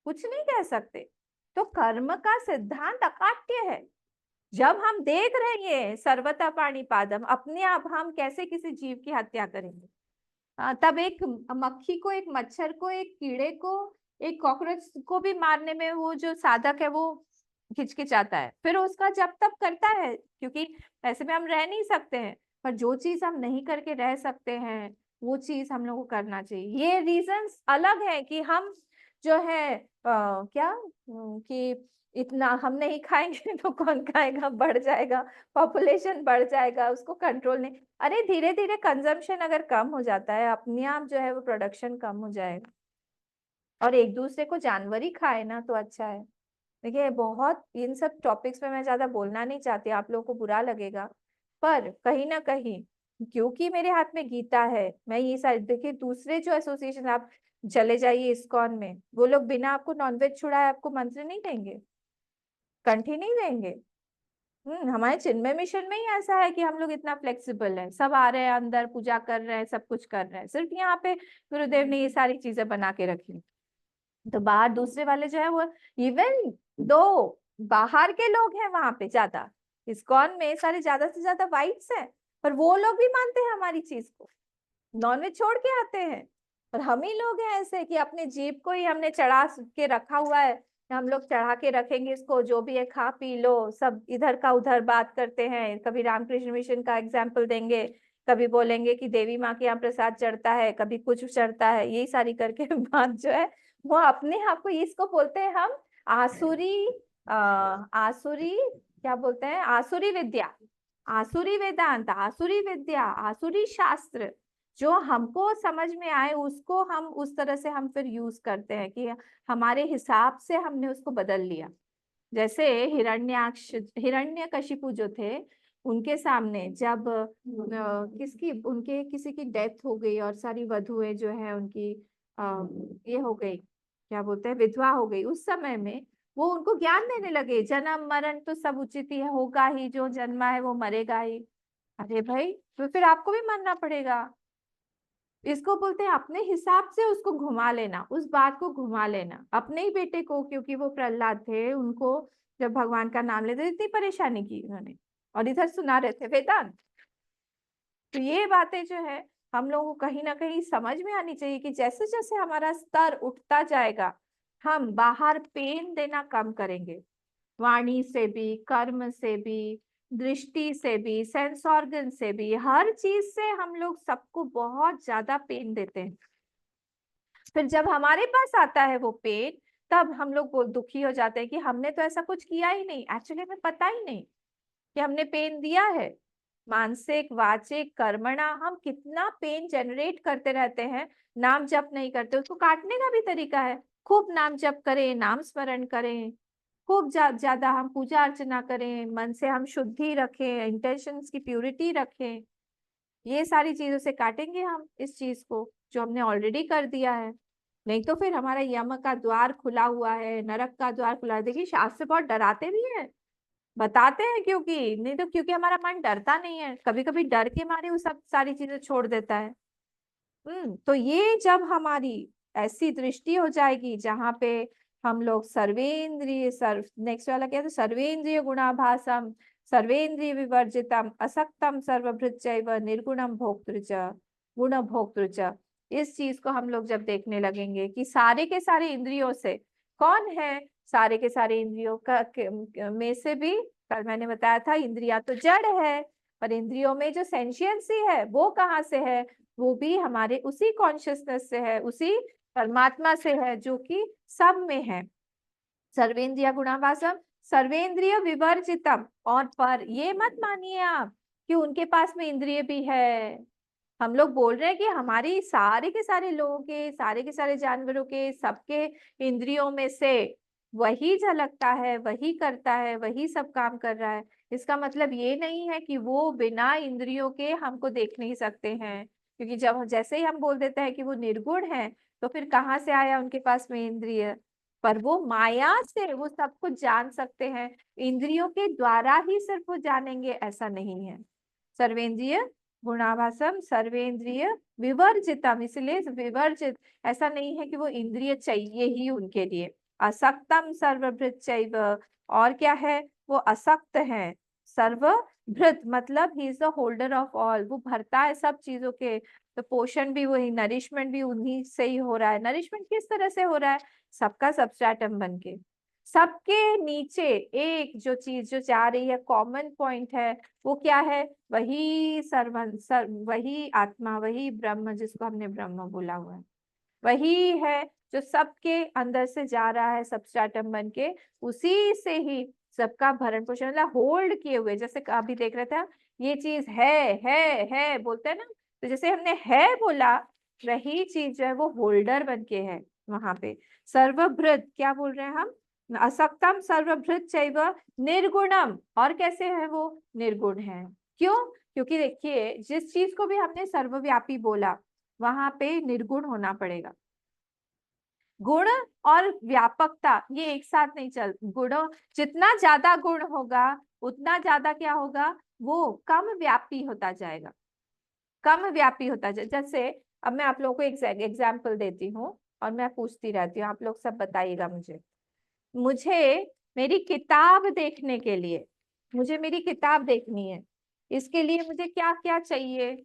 कुछ नहीं कह सकते। तो कर्म का सिद्धांत अकाट्य है। जब हम देख रहे हैं सर्वतः पाणिपादम, अपने आप हम कैसे किसी जीव की हत्या करेंगे, तब एक मक्खी को, एक मच्छर को, एक कीड़े को, एक कॉकरोच को भी मारने में वो जो साधक है वो हिचकिचाता है। फिर उसका जब तब करता है, क्योंकि ऐसे में हम रह नहीं सकते हैं। पर जो चीज हम नहीं करके रह सकते हैं, वो चीज हम लोग को करना चाहिए। ये रीजंस अलग है कि हम जो है क्या कि इतना हम नहीं खाएंगे तो कौन खाएगा, बढ़ जाएगा, पॉपुलेशन बढ़ जाएगा, उसको कंट्रोल नहीं। अरे धीरे धीरे कंजम्पशन अगर कम हो जाता है, अपने आप जो है वो प्रोडक्शन कम हो जाएगा, और एक दूसरे को जानवर ही खाए ना तो अच्छा है। देखिए बहुत इन सब टॉपिक्स पे मैं ज्यादा बोलना नहीं चाहती, आप लोगों को बुरा लगेगा, पर कहीं ना कहीं क्योंकि मेरे हाथ में गीता है, मैं ये सारी देखिए दूसरे जो एसोसिएशन, आप चले जाइए इस्कॉन में, वो लोग बिना आपको नॉनवेज छुड़ाए आपको मंत्र नहीं देंगे, कंठी नहीं देंगे। हमारे चिन्मय मिशन में ही ऐसा है कि हम लोग इतना फ्लेक्सिबल है, सब आ रहे हैं अंदर, पूजा कर रहे हैं, सब कुछ कर रहे हैं, सिर्फ यहाँ पे गुरुदेव ने ये सारी चीजें बना के रखी। तो बाहर दूसरे वाले जो है वो इवन दो बाहर के लोग हैं वहां पे ज्यादा, इस्कॉन में सारे ज्यादा से ज्यादा वाइट्स हैं, पर वो लोग भी मानते हैं हमारी चीज को, नॉनवेज छोड़ के आते हैं। और हम ही लोग हैं ऐसे कि अपने जीभ को ही हमने चढ़ा के रखा हुआ है, हम लोग चढ़ा के रखेंगे इसको, जो भी है खा पी लो, सब इधर का उधर बात करते हैं, कभी रामकृष्ण मिशन का एग्जाम्पल देंगे, कभी बोलेंगे कि देवी माँ के यहाँ प्रसाद चढ़ता है, कभी कुछ चढ़ता है, यही सारी करके बात जो है वो अपने आप को इसको बोलते हैं हम आसुरी आसुरी क्या बोलते हैं, आसुरी विद्या, आसुरी वेदांत, आसुरी विद्या, आसुरी शास्त्र, जो हमको समझ में आए उसको हम उस तरह से हम फिर यूज करते हैं कि हमारे हिसाब से हमने उसको बदल लिया। जैसे हिरण्यकशिपु जो थे, उनके सामने जब उनके किसी की डेथ हो गई और सारी वधुएं जो है उनकी ये हो गई, क्या बोलते हैं, विधवा हो गई, उस समय में वो उनको ज्ञान देने लगे, जन्म मरण तो सब उचित ही होगा ही, जो जन्मा है वो मरेगा ही। अरे भाई तो फिर आपको भी मरना पड़ेगा। इसको बोलते हैं अपने हिसाब से उसको घुमा लेना, उस बात को घुमा लेना। अपने ही बेटे को, क्योंकि वो प्रहलाद थे, उनको जब भगवान का नाम लेते इतनी परेशानी की उन्होंने, और इधर सुना रहे थे वेदांत। तो ये बातें जो है हम लोगों को कहीं ना कहीं समझ में आनी चाहिए कि जैसे जैसे हमारा स्तर उठता जाएगा, हम बाहर पेन देना कम करेंगे, वाणी से भी, कर्म से भी, दृष्टि से भी, सेंस ऑर्गन से भी, हर चीज से हम लोग सबको बहुत ज्यादा पेन देते हैं। फिर जब हमारे पास आता है वो पेन, तब हम लोग दुखी हो जाते हैं कि हमने तो ऐसा कुछ किया ही नहीं, एक्चुअली हमें पता ही नहीं कि हमने पेन दिया है। मानसिक वाचिक कर्मणा हम कितना पेन जनरेट करते रहते हैं, नाम जप नहीं करते, उसको काटने का भी तरीका है, खूब नाम जप करें, नाम स्मरण करें, खूब ज्यादा हम पूजा अर्चना करें, मन से हम शुद्धि रखें, इंटेंशंस की प्यूरिटी रखें, ये सारी चीजों से काटेंगे हम इस चीज को जो हमने ऑलरेडी कर दिया है। नहीं तो फिर हमारा यम का द्वार खुला हुआ है, नरक का द्वार खुला है। देखिए शास्त्र बहुत डराते भी हैं, बताते हैं, क्योंकि नहीं तो क्योंकि हमारा मन डरता नहीं है, कभी कभी डर के मारे वो सब सारी चीजें छोड़ देता है। तो ये जब हमारी ऐसी दृष्टि हो जाएगी जहां पे हम लोग नेक्स्ट वाला क्या था, सर्वेंद्रिय गुणाभासम, सर्वेंद्रिय विवर्जितम, असक्तम सर्वभृत्यैव, निर्गुणम भोक्तृच, गुण भोक्तृच, इस चीज को हम लोग जब देखने लगेंगे कि सारे के सारे इंद्रियों से कौन है, सारे के सारे इंद्रियों में से भी, कल मैंने बताया था इंद्रिया तो जड़ है, पर इंद्रियों में जो सेंशियंसी है वो कहाँ से है, वो भी हमारे उसी कॉन्शियसनेस से है, उसी परमात्मा से है जो कि सब में है। सर्वेंद्रिय गुणाभासम, सर्वेंद्रिय विवर्जितम, और पर ये मत मानिए आप कि उनके पास में इंद्रिय भी है। हम लोग बोल रहे हैं कि हमारी सारे के सारे लोगों के, सारे के सारे जानवरों के, सबके इंद्रियों में से वही झलकता है, वही करता है, वही सब काम कर रहा है। इसका मतलब ये नहीं है कि वो बिना इंद्रियों के हमको देख नहीं सकते हैं, क्योंकि जब जैसे ही हम बोल देते हैं कि वो निर्गुण है, तो फिर कहाँ से आया उनके पास में इंद्रिय, पर वो माया से वो सब कुछ जान सकते हैं, इंद्रियों के द्वारा ही सिर्फ वो जानेंगे ऐसा नहीं है। सर्वेंद्रिय गुणाभासम, सर्वेंद्रिय विवर्जितम, इसलिए विवर्जित, ऐसा नहीं है कि वो इंद्रिय चाहिए ही उनके लिए। असक्तम सर्वभृत्यैव, और क्या है, वो असक्त है, सर्वभृत मतलब he is the holder of all, वो भरता है सब चीजों के, तो पोषण भी वही, नरिशमेंट भी उन्हीं से ही हो रहा है। नरिशमेंट किस तरह से हो रहा है, सबका सबस्ट्रेटम बन के, सबके नीचे एक जो चीज जो जा रही है, कॉमन पॉइंट है, वो क्या है, वही वही आत्मा, वही ब्रह्म, जिसको हमने ब्रह्म बोला हुआ है। वही है जो सबके अंदर से जा रहा है सबस्ट्रेटम बन के, उसी से ही सबका भरण पोषण, मतलब होल्ड किए हुए। जैसे अभी देख रहे थे, ये चीज है बोलते हैं ना, तो जैसे हमने है बोला, वही चीज जो है वो होल्डर बन के है वहां पे। सर्वभृत क्या बोल रहे हैं हम? असक्तम सर्वभृत चैव निर्गुणम। और कैसे है वो? निर्गुण है। क्यों? क्योंकि देखिए, जिस चीज को भी हमने सर्वव्यापी बोला, वहां पे निर्गुण होना पड़ेगा। गुण और व्यापकता ये एक साथ नहीं चल। गुण, जितना ज्यादा गुण होगा उतना ज्यादा क्या होगा? वो कम व्यापी होता जाएगा, कम व्यापी होता जाए। जैसे अब मैं आप लोगों को एक एग्जाम्पल देती हूँ और मैं पूछती रहती हूँ, आप लोग सब बताइएगा मुझे। मेरी किताब देखने के लिए, मुझे मेरी किताब देखनी है, इसके लिए मुझे क्या क्या चाहिए?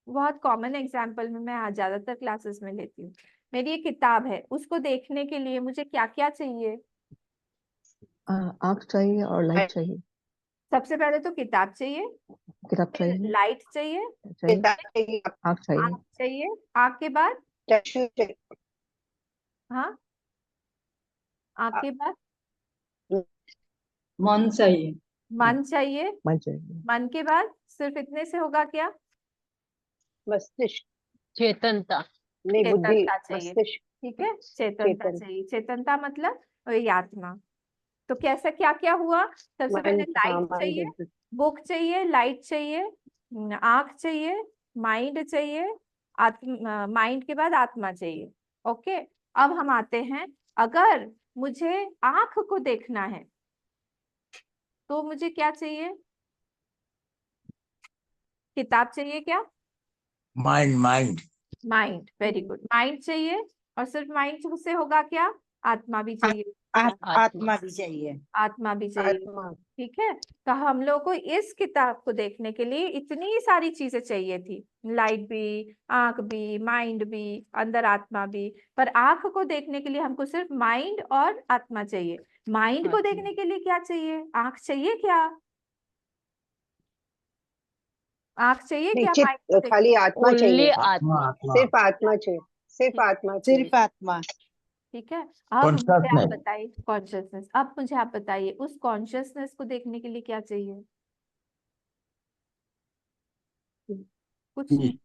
बहुत कॉमन एग्जाम्पल में मैं आज ज्यादातर क्लासेस में लेती हूँ। मेरी एक किताब है, उसको देखने के लिए मुझे क्या क्या चाहिए? आँख चाहिए और लाइट चाहिए। सबसे पहले तो किताब चाहिए, किताब फिर चाहिए, लाइट चाहिए, चाहिए, आँख चाहिए, आँख चाहिए, आँख के बाद चक्षु चाहिए, हाँ, आँख के बाद मन चाहिए, मन चाहिए, मन चाहिए, मन के बाद सिर्फ इतने से होगा क्या? मस्तिष्क चेतनता। नहीं, बुद्धि, चेतनता चाहिए। मस्तिष्क, ठीक है, चेतनता चेतन, चाहिए। चेतनता मतलब वही आत्मा। तो कैसा क्या क्या हुआ? सबसे पहले माइंड, हाँ, लाइट माइंड, चाहिए, बुक चाहिए, लाइट चाहिए, आंख चाहिए, माइंड चाहिए, आत्मा, माइंड के बाद आत्मा चाहिए। ओके, अब हम आते हैं, अगर मुझे आंख को देखना है तो मुझे क्या चाहिए? किताब चाहिए क्या? Mind, mind. Mind, very good, mind चाहिए। और सिर्फ माइंड से होगा क्या? आत्मा भी चाहिए, आत्मा भी चाहिए। आत्मा भी चाहिए। आत्मा, ठीक है, तो हम लोग को इस किताब को देखने के लिए इतनी सारी चीजें चाहिए थी, लाइट भी, आंख भी, माइंड भी, अंदर आत्मा भी। पर आंख को देखने के लिए हमको सिर्फ माइंड और आत्मा चाहिए। माइंड को देखने के लिए क्या चाहिए? आंख चाहिए क्या? आंख चाहिए नहीं, क्या चित्त, माइंड को खाली आत्मा ओनली चाहिए, आत्मा। सिर्फ आत्मा चाहिए, सिर्फ आत्मा चाहिए। सिर्फ आत्मा। ठीक है, अब मुझे आप Consciousness. बताइए कॉन्शियसनेस। अब मुझे आप बताइए, उस कॉन्शियसनेस को देखने के लिए क्या चाहिए? कुछ नहीं।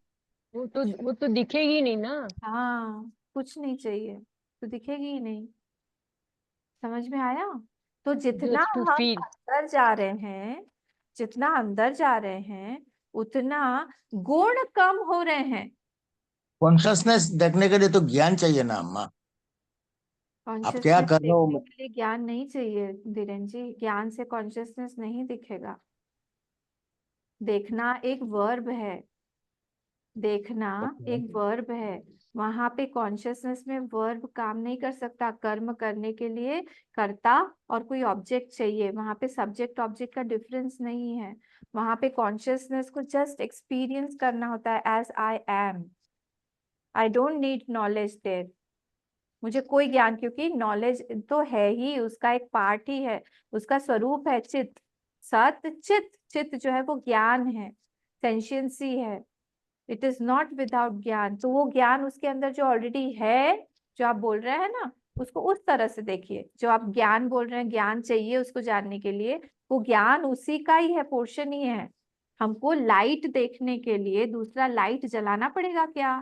वो तो दिखेगी नहीं ना। हाँ, कुछ नहीं चाहिए, तो दिखेगी ही नहीं। समझ में आया? तो जितना जस्ट टू हम फील। अंदर जा रहे हैं, जितना अंदर जा रहे हैं, उतना गुण कम हो रहे हैं। कॉन्शियसनेस देखने के लिए तो ज्ञान चाहिए ना अम्मा। आप क्या कॉन्शियसनेस कर रहे देखने हो? के लिए ज्ञान नहीं चाहिए धीरेन जी, ज्ञान से कॉन्शियसनेस नहीं दिखेगा। देखना एक वर्ब है, देखना एक वर्ब है। वहां पे कॉन्शियसनेस में वर्ब काम नहीं कर सकता। कर्म करने के लिए कर्ता और कोई ऑब्जेक्ट चाहिए। वहां पे सब्जेक्ट ऑब्जेक्ट का डिफरेंस नहीं है। वहां पे कॉन्शियसनेस को जस्ट एक्सपीरियंस करना होता है, as I am. I don't need knowledge there. मुझे कोई ज्ञान, क्योंकि नॉलेज तो है ही, उसका एक पार्ट ही है, उसका स्वरूप है चित्त। सत चित्त, चित्त जो है वो ज्ञान है, सेंशियंसी है। इट इज नॉट विदाउट ज्ञान। तो वो ज्ञान उसके अंदर जो ऑलरेडी है, जो आप बोल रहे हैं ना, उसको उस तरह से देखिए। जो आप ज्ञान बोल रहे हैं, ज्ञान चाहिए उसको जानने के लिए, वो ज्ञान उसी का ही है, पोर्शन ही है। हमको लाइट देखने के लिए दूसरा लाइट जलाना पड़ेगा क्या?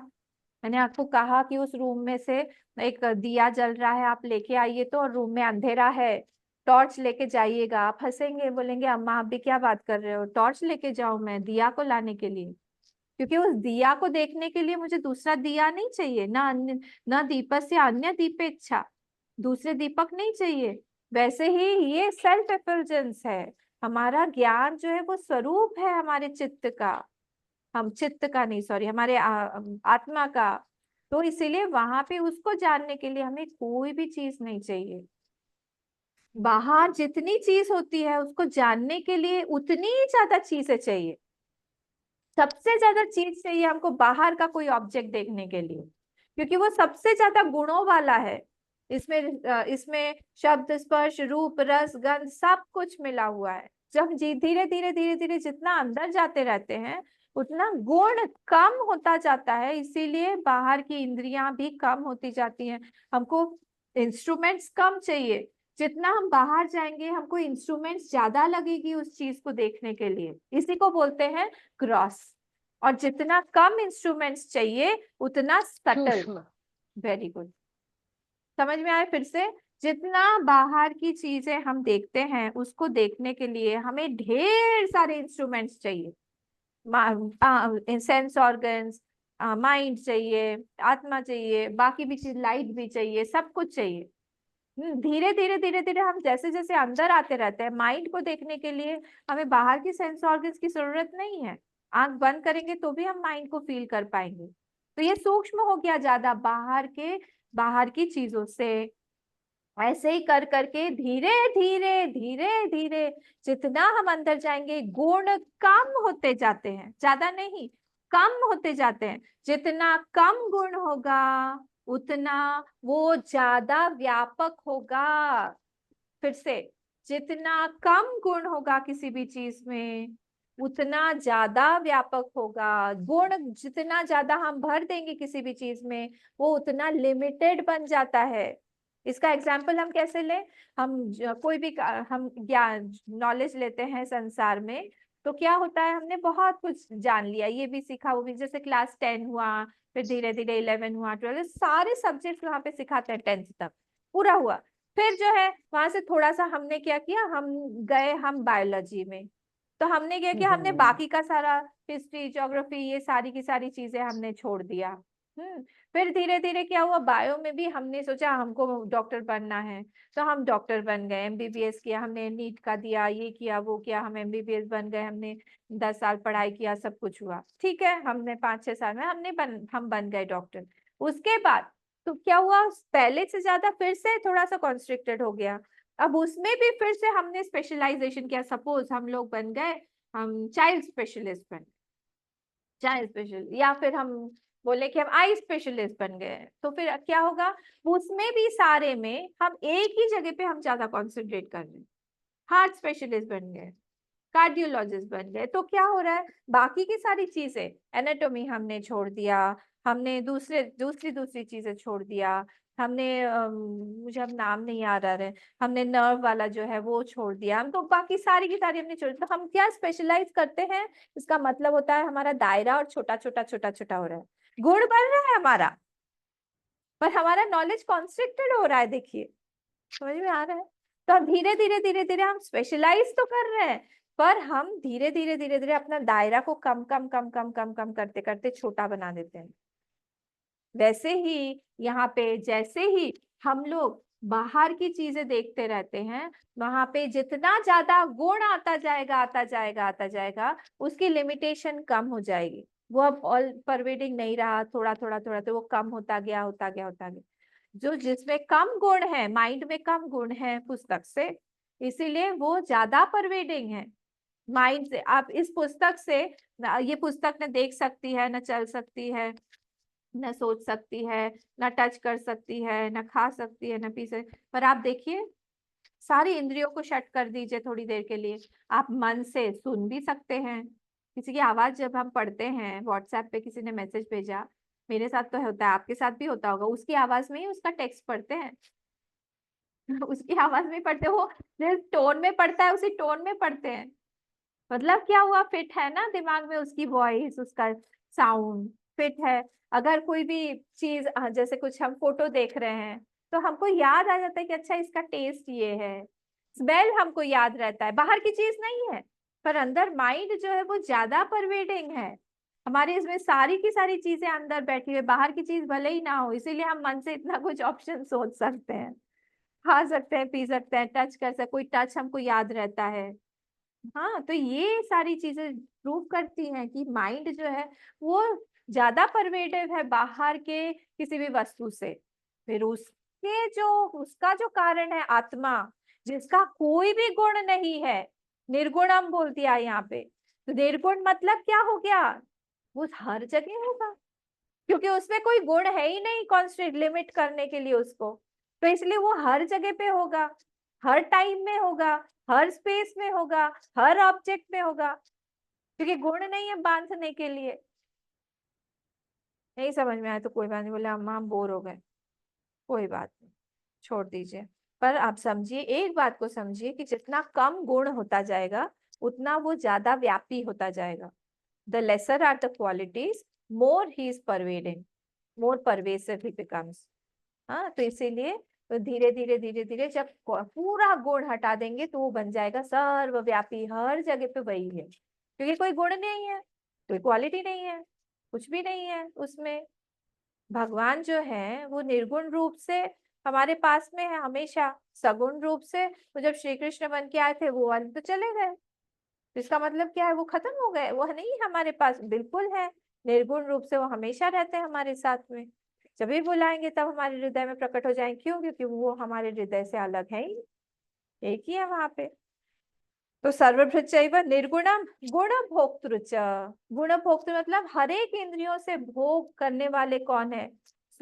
मैंने आपको कहा कि उस रूम में से एक दिया जल रहा है, आप लेके आइए तो, और रूम में अंधेरा है, टॉर्च लेके जाइएगा। आप हंसेंगे, बोलेंगे अम्मा आप भी क्या बात कर रहे हो, टॉर्च लेके जाऊं मैं दिया को लाने के लिए? क्योंकि उस दिया को देखने के लिए मुझे दूसरा दिया नहीं चाहिए ना, अन्य ना दीपक से अन्य दीपे इच्छा, दूसरे दीपक नहीं चाहिए। वैसे ही ये सेल्फ एफल्जेंस है। हमारा ज्ञान जो है वो स्वरूप है हमारे चित्त का, हम चित्त का नहीं, सॉरी, हमारे आत्मा का। तो इसीलिए वहां पे उसको जानने के लिए हमें कोई भी चीज नहीं चाहिए। बाहर जितनी चीज होती है उसको जानने के लिए उतनी ही ज्यादा चीजें चाहिए। सबसे ज्यादा चीज चाहिए हमको बाहर का कोई ऑब्जेक्ट देखने के लिए, क्योंकि वो सबसे ज्यादा गुणों वाला है। इसमें शब्द, स्पर्श, रूप, रस, गंध सब कुछ मिला हुआ है। जब धीरे धीरे धीरे धीरे जितना अंदर जाते रहते हैं, उतना गुण कम होता जाता है, इसीलिए बाहर की इंद्रियां भी कम होती जाती हैं। हमको इंस्ट्रूमेंट्स कम चाहिए, जितना हम बाहर जाएंगे हमको इंस्ट्रूमेंट्स ज्यादा लगेगी उस चीज को देखने के लिए, इसी को बोलते हैं क्रॉस। और जितना कम इंस्ट्रूमेंट्स चाहिए उतना सटल। सूक्ष्म। वेरी गुड, समझ में आया? फिर से, जितना बाहर की चीजें हम देखते हैं उसको देखने के लिए हमें ढेर सारे इंस्ट्रूमेंट्स चाहिए, सेंस ऑर्गन्स, माइंड चाहिए, आत्मा चाहिए, बाकी भी चीज, लाइट भी चाहिए, सब कुछ चाहिए। धीरे धीरे धीरे धीरे हम जैसे जैसे अंदर आते रहते हैं, माइंड को देखने के लिए हमें बाहर की सेंस ऑर्गन्स की जरूरत नहीं है। आंख बंद करेंगे तो भी हम माइंड को फील कर पाएंगे। तो ये सूक्ष्म हो गया ज्यादा बाहर की चीजों से। ऐसे ही कर करके धीरे धीरे धीरे धीरे जितना हम अंदर जाएंगे गुण कम होते जाते हैं, ज्यादा नहीं, कम होते जाते हैं। जितना कम गुण होगा उतना वो ज्यादा व्यापक होगा। फिर से, जितना कम गुण होगा किसी भी चीज में उतना ज्यादा व्यापक होगा। गुण जितना ज्यादा हम भर देंगे किसी भी चीज में वो उतना लिमिटेड बन जाता है। इसका एग्जाम्पल हम कैसे लें? कोई भी हम ज्ञान नॉलेज लेते हैं संसार में, तो क्या होता है, हमने बहुत कुछ जान लिया, ये भी सीखा वो भी, जैसे क्लास 10 हुआ, फिर धीरे धीरे 11 हुआ, 12, सारे सब्जेक्ट वहां पे सिखाते हैं 10th तक पूरा हुआ। फिर जो है वहां से थोड़ा सा हमने क्या किया, हम बायोलॉजी में, तो हमने क्या किया, हमने बाकी का सारा हिस्ट्री, ज्योग्राफी, ये सारी की सारी चीजें हमने छोड़ दिया। फिर धीरे धीरे क्या हुआ, बायो में भी हमने सोचा हमको डॉक्टर बनना है, तो हम डॉक्टर बन गए, एमबीबीएस किया, हमने नीट का दिया, ये किया वो किया, हम एमबीबीएस बन गए, हमने 10 साल पढ़ाई किया, सब कुछ हुआ, ठीक है, हमने 5-6 साल में हम बन गए डॉक्टर। उसके बाद तो क्या हुआ, पहले से ज्यादा फिर से थोड़ा सा कॉन्स्ट्रिक्टेड हो गया। अब उसमें भी फिर से हमने स्पेशलाइजेशन किया। सपोज हम लोग बन गए, हम चाइल्ड स्पेशलिस्ट बन, चाइल्ड स्पेशल, या फिर हम बोले कि हम आई स्पेशलिस्ट बन गए, तो फिर क्या होगा, उसमें भी सारे में हम एक ही जगह पे हम ज्यादा कॉन्सेंट्रेट कर रहे हैं। हार्ट स्पेशलिस्ट बन गए, कार्डियोलॉजिस्ट बन गए, तो क्या हो रहा है, बाकी की सारी चीजें, एनाटॉमी हमने छोड़ दिया, हमने दूसरी चीजें छोड़ दिया, हमने मुझे अब नाम नहीं याद आ रहा है, हमने नर्व वाला जो है वो छोड़ दिया, हम तो बाकी सारी की सारी हमने छोड़ दी। तो हम क्या स्पेशलाइज करते हैं, इसका मतलब होता है हमारा दायरा और छोटा छोटा छोटा छोटा हो रहा है, गुण बढ़ रहा है हमारा, पर हमारा नॉलेज कॉन्स्ट्रिक्टेड हो रहा है। देखिए, समझ में आ रहा है? तो धीरे धीरे धीरे धीरे हम स्पेशलाइज तो कर रहे हैं, पर हम धीरे धीरे धीरे धीरे अपना दायरा को कम कम कम कम कम कम करते करते छोटा बना देते हैं। वैसे ही यहाँ पे जैसे ही हम लोग बाहर की चीजें देखते रहते हैं, वहां पे जितना ज्यादा गुण आता जाएगा उसकी लिमिटेशन कम हो जाएगी। वो अब ऑल परवेडिंग नहीं रहा, थोड़ा थोड़ा थोड़ा तो वो कम होता गया। जो जिसमें कम गुण है, माइंड में कम गुण है पुस्तक से, इसीलिए वो ज्यादा परवेडिंग है माइंड से। आप इस पुस्तक से, ये पुस्तक न देख सकती है, न चल सकती है, न सोच सकती है, न टच कर सकती है, न खा सकती है, न पी सकती, पर आप देखिए सारी इंद्रियों को शट कर दीजिए थोड़ी देर के लिए, आप मन से सुन भी सकते हैं। किसी की आवाज जब हम पढ़ते हैं, व्हाट्सएप पे किसी ने मैसेज भेजा, मेरे साथ तो होता है, आपके साथ भी होता होगा, उसकी आवाज में ही उसका टेक्स्ट पढ़ते हैं उसकी आवाज में पढ़ते हो, जिस टोन में पढ़ता है उसी टोन में पढ़ते हैं। मतलब क्या हुआ, फिट है ना दिमाग में, उसकी वॉइस, उसका साउंड फिट है। अगर कोई भी चीज, जैसे कुछ हम फोटो देख रहे हैं तो हमको याद आ जाता है कि अच्छा इसका टेस्ट ये है, स्मेल हमको याद रहता है, बाहर की चीज नहीं है, पर अंदर माइंड जो है वो ज्यादा परवेडिंग है हमारे, इसमें सारी की सारी चीजें अंदर बैठी हुई, बाहर की चीज भले ही ना हो, इसीलिए हम मन से इतना कुछ ऑप्शन सोच सकते हैं, खा सकते हैं, पी सकते हैं, टच कर सकते, कोई टच हमको याद रहता है। हाँ, तो ये सारी चीजें प्रूव करती हैं कि माइंड जो है वो ज्यादा परवेडिव है बाहर के किसी भी वस्तु से। फिर उसका जो कारण है आत्मा, जिसका कोई भी गुण नहीं है, निर्गुण हम बोल दिया यहाँ पे, तो निर्गुण मतलब क्या हो गया, वो हर जगह होगा, क्योंकि उसमें कोई गुण है ही नहीं कॉन्स्टेंट लिमिट करने के लिए उसको, तो इसलिए वो हर जगह पे होगा, हर टाइम में होगा, हर स्पेस में होगा, हर ऑब्जेक्ट में होगा। क्योंकि गुण नहीं है बांधने के लिए। नहीं समझ में आया तो कोई बात नहीं, बोले अम्मा हम बोर हो गए, कोई बात नहीं, छोड़ दीजिए। पर आप समझिए, एक बात को समझिए कि जितना कम गुण होता जाएगा उतना वो ज्यादा व्यापी होता जाएगा। The lesser are the qualities, more he is pervading, more pervasive he becomes. हाँ, तो इसीलिए तो धीरे धीरे धीरे धीरे जब पूरा गुण हटा देंगे तो वो बन जाएगा सर्वव्यापी, हर जगह पे वही है। क्योंकि कोई गुण नहीं है, कोई क्वालिटी नहीं है, कुछ भी नहीं है उसमें। भगवान जो है वो निर्गुण रूप से हमारे पास में है हमेशा। सगुण रूप से वो जब श्री कृष्ण बन के आए थे वो वाले तो चले गए, तो इसका मतलब क्या है, वो खत्म हो गए, वो नहीं है हमारे पास, बिल्कुल है। निर्गुण रूप से वो हमेशा रहते हैं हमारे साथ में, जब भी बुलाएंगे तब हमारे हृदय में प्रकट हो जाएंगे। क्यों? क्योंकि वो हमारे हृदय से अलग है ही, एक ही है वहां पे। तो सर्वभृचैव निर्गुणम गुण भोक्तृ च। गुण भोक्तृ मतलब हर एक इंद्रियों से भोग करने वाले कौन है?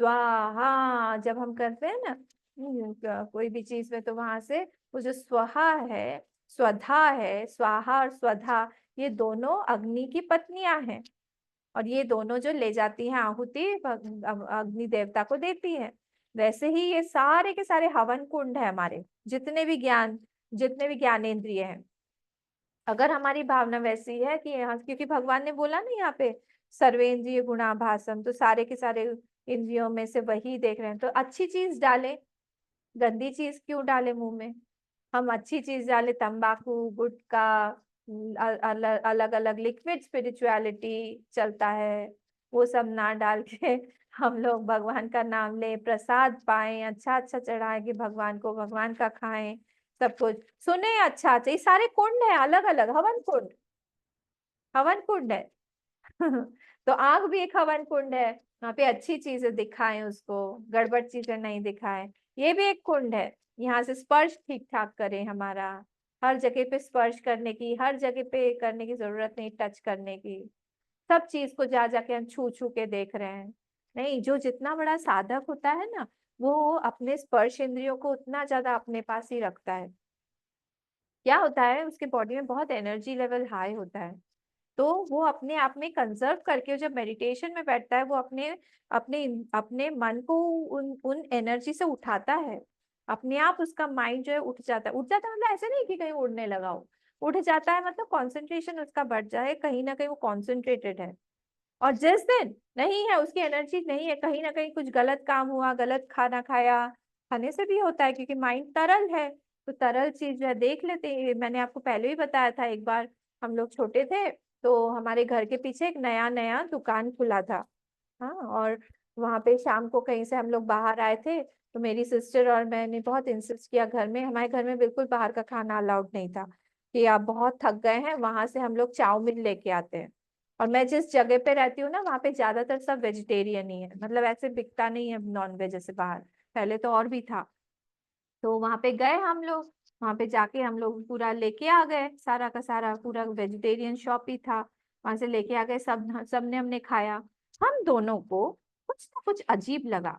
स्वाहा। जब हम करते हैं ना कोई भी चीज में, तो वहां से वो जो स्वाहा है, स्वधा है, स्वाहा और स्वधा, ये दोनों अग्नि की पत्नियां हैं। और ये दोनों जो ले जाती हैं आहुति अग्नि देवता को देती है। वैसे ही ये सारे के सारे हवन कुंड है हमारे, जितने भी ज्ञानेंद्रिय हैं। अगर हमारी भावना वैसी है कि यहाँ, क्योंकि भगवान ने बोला ना यहाँ पे सर्वेंद्रिय गुणाभासम, तो सारे के सारे इंद्रियों में से वही देख रहे हैं, तो अच्छी चीज डालें, गंदी चीज क्यों डालें मुंह में? हम अच्छी चीज डालें, तंबाकू, गुटखा, अलग अलग लिक्विड स्पिरिचुअलिटी चलता है, वो सब ना डाल के हम लोग भगवान का नाम लें, प्रसाद पाएं, अच्छा अच्छा चढ़ाएं कि भगवान को, भगवान का खाएं, सब कुछ सुने अच्छा अच्छा। ये सारे कुंड है, अलग अलग हवन कुंड, हवन कुंड है। तो आंख भी एक हवन कुंड है, वहां पे अच्छी चीजें दिखाएं उसको, गड़बड़ चीजें नहीं दिखाएं। ये भी एक कुंड है, यहाँ से स्पर्श ठीक ठाक करें हमारा, हर जगह पे स्पर्श करने की, हर जगह पे करने की जरूरत नहीं, टच करने की। सब चीज को जा जाके हम छू छू के देख रहे हैं। नहीं, जो जितना बड़ा साधक होता है ना, वो अपने स्पर्श इंद्रियों को उतना ज्यादा अपने पास ही रखता है। क्या होता है, उसके बॉडी में बहुत एनर्जी लेवल हाई होता है, तो वो अपने आप में कंजर्व करके जब मेडिटेशन में बैठता है, वो अपने अपने अपने मन को उन एनर्जी से उठाता है। अपने आप उसका माइंड जो है उठ जाता है। उठ जाता है मतलब ऐसे नहीं कि कहीं उड़ने लगा हो, उठ जाता है मतलब कंसंट्रेशन उसका बढ़ जाए, कहीं ना कहीं वो कॉन्सेंट्रेटेड है। और जिस दिन नहीं है, उसकी एनर्जी नहीं है, कहीं ना कहीं कुछ गलत काम हुआ, गलत खाना खाया, खाने से भी होता है क्योंकि माइंड तरल है, तो तरल चीज जो है देख लेते हैं। मैंने आपको पहले भी बताया था, एक बार हम लोग छोटे थे तो हमारे घर के पीछे एक नया नया दुकान खुला था। हाँ, और वहां पे शाम को कहीं से हम लोग बाहर आए थे, तो मेरी सिस्टर और मैंने बहुत इंसिस्ट किया, घर में, हमारे घर में बिल्कुल बाहर का खाना अलाउड नहीं था, कि आप बहुत थक गए हैं, वहां से हम लोग चाउमीन लेके आते हैं। और मैं जिस जगह पे रहती हूँ ना, वहाँ पे ज्यादातर सब वेजिटेरियन ही है, मतलब ऐसे बिकता नहीं है नॉन वेज जैसे बाहर, पहले तो और भी था। तो वहां पे गए हम लोग, वहां पे जाके हम लोग पूरा लेके आ गए, सारा का सारा पूरा वेजिटेरियन शॉप ही था, वहां से लेके आ गए, सब सबने हमने खाया। हम दोनों को कुछ ना कुछ अजीब लगा,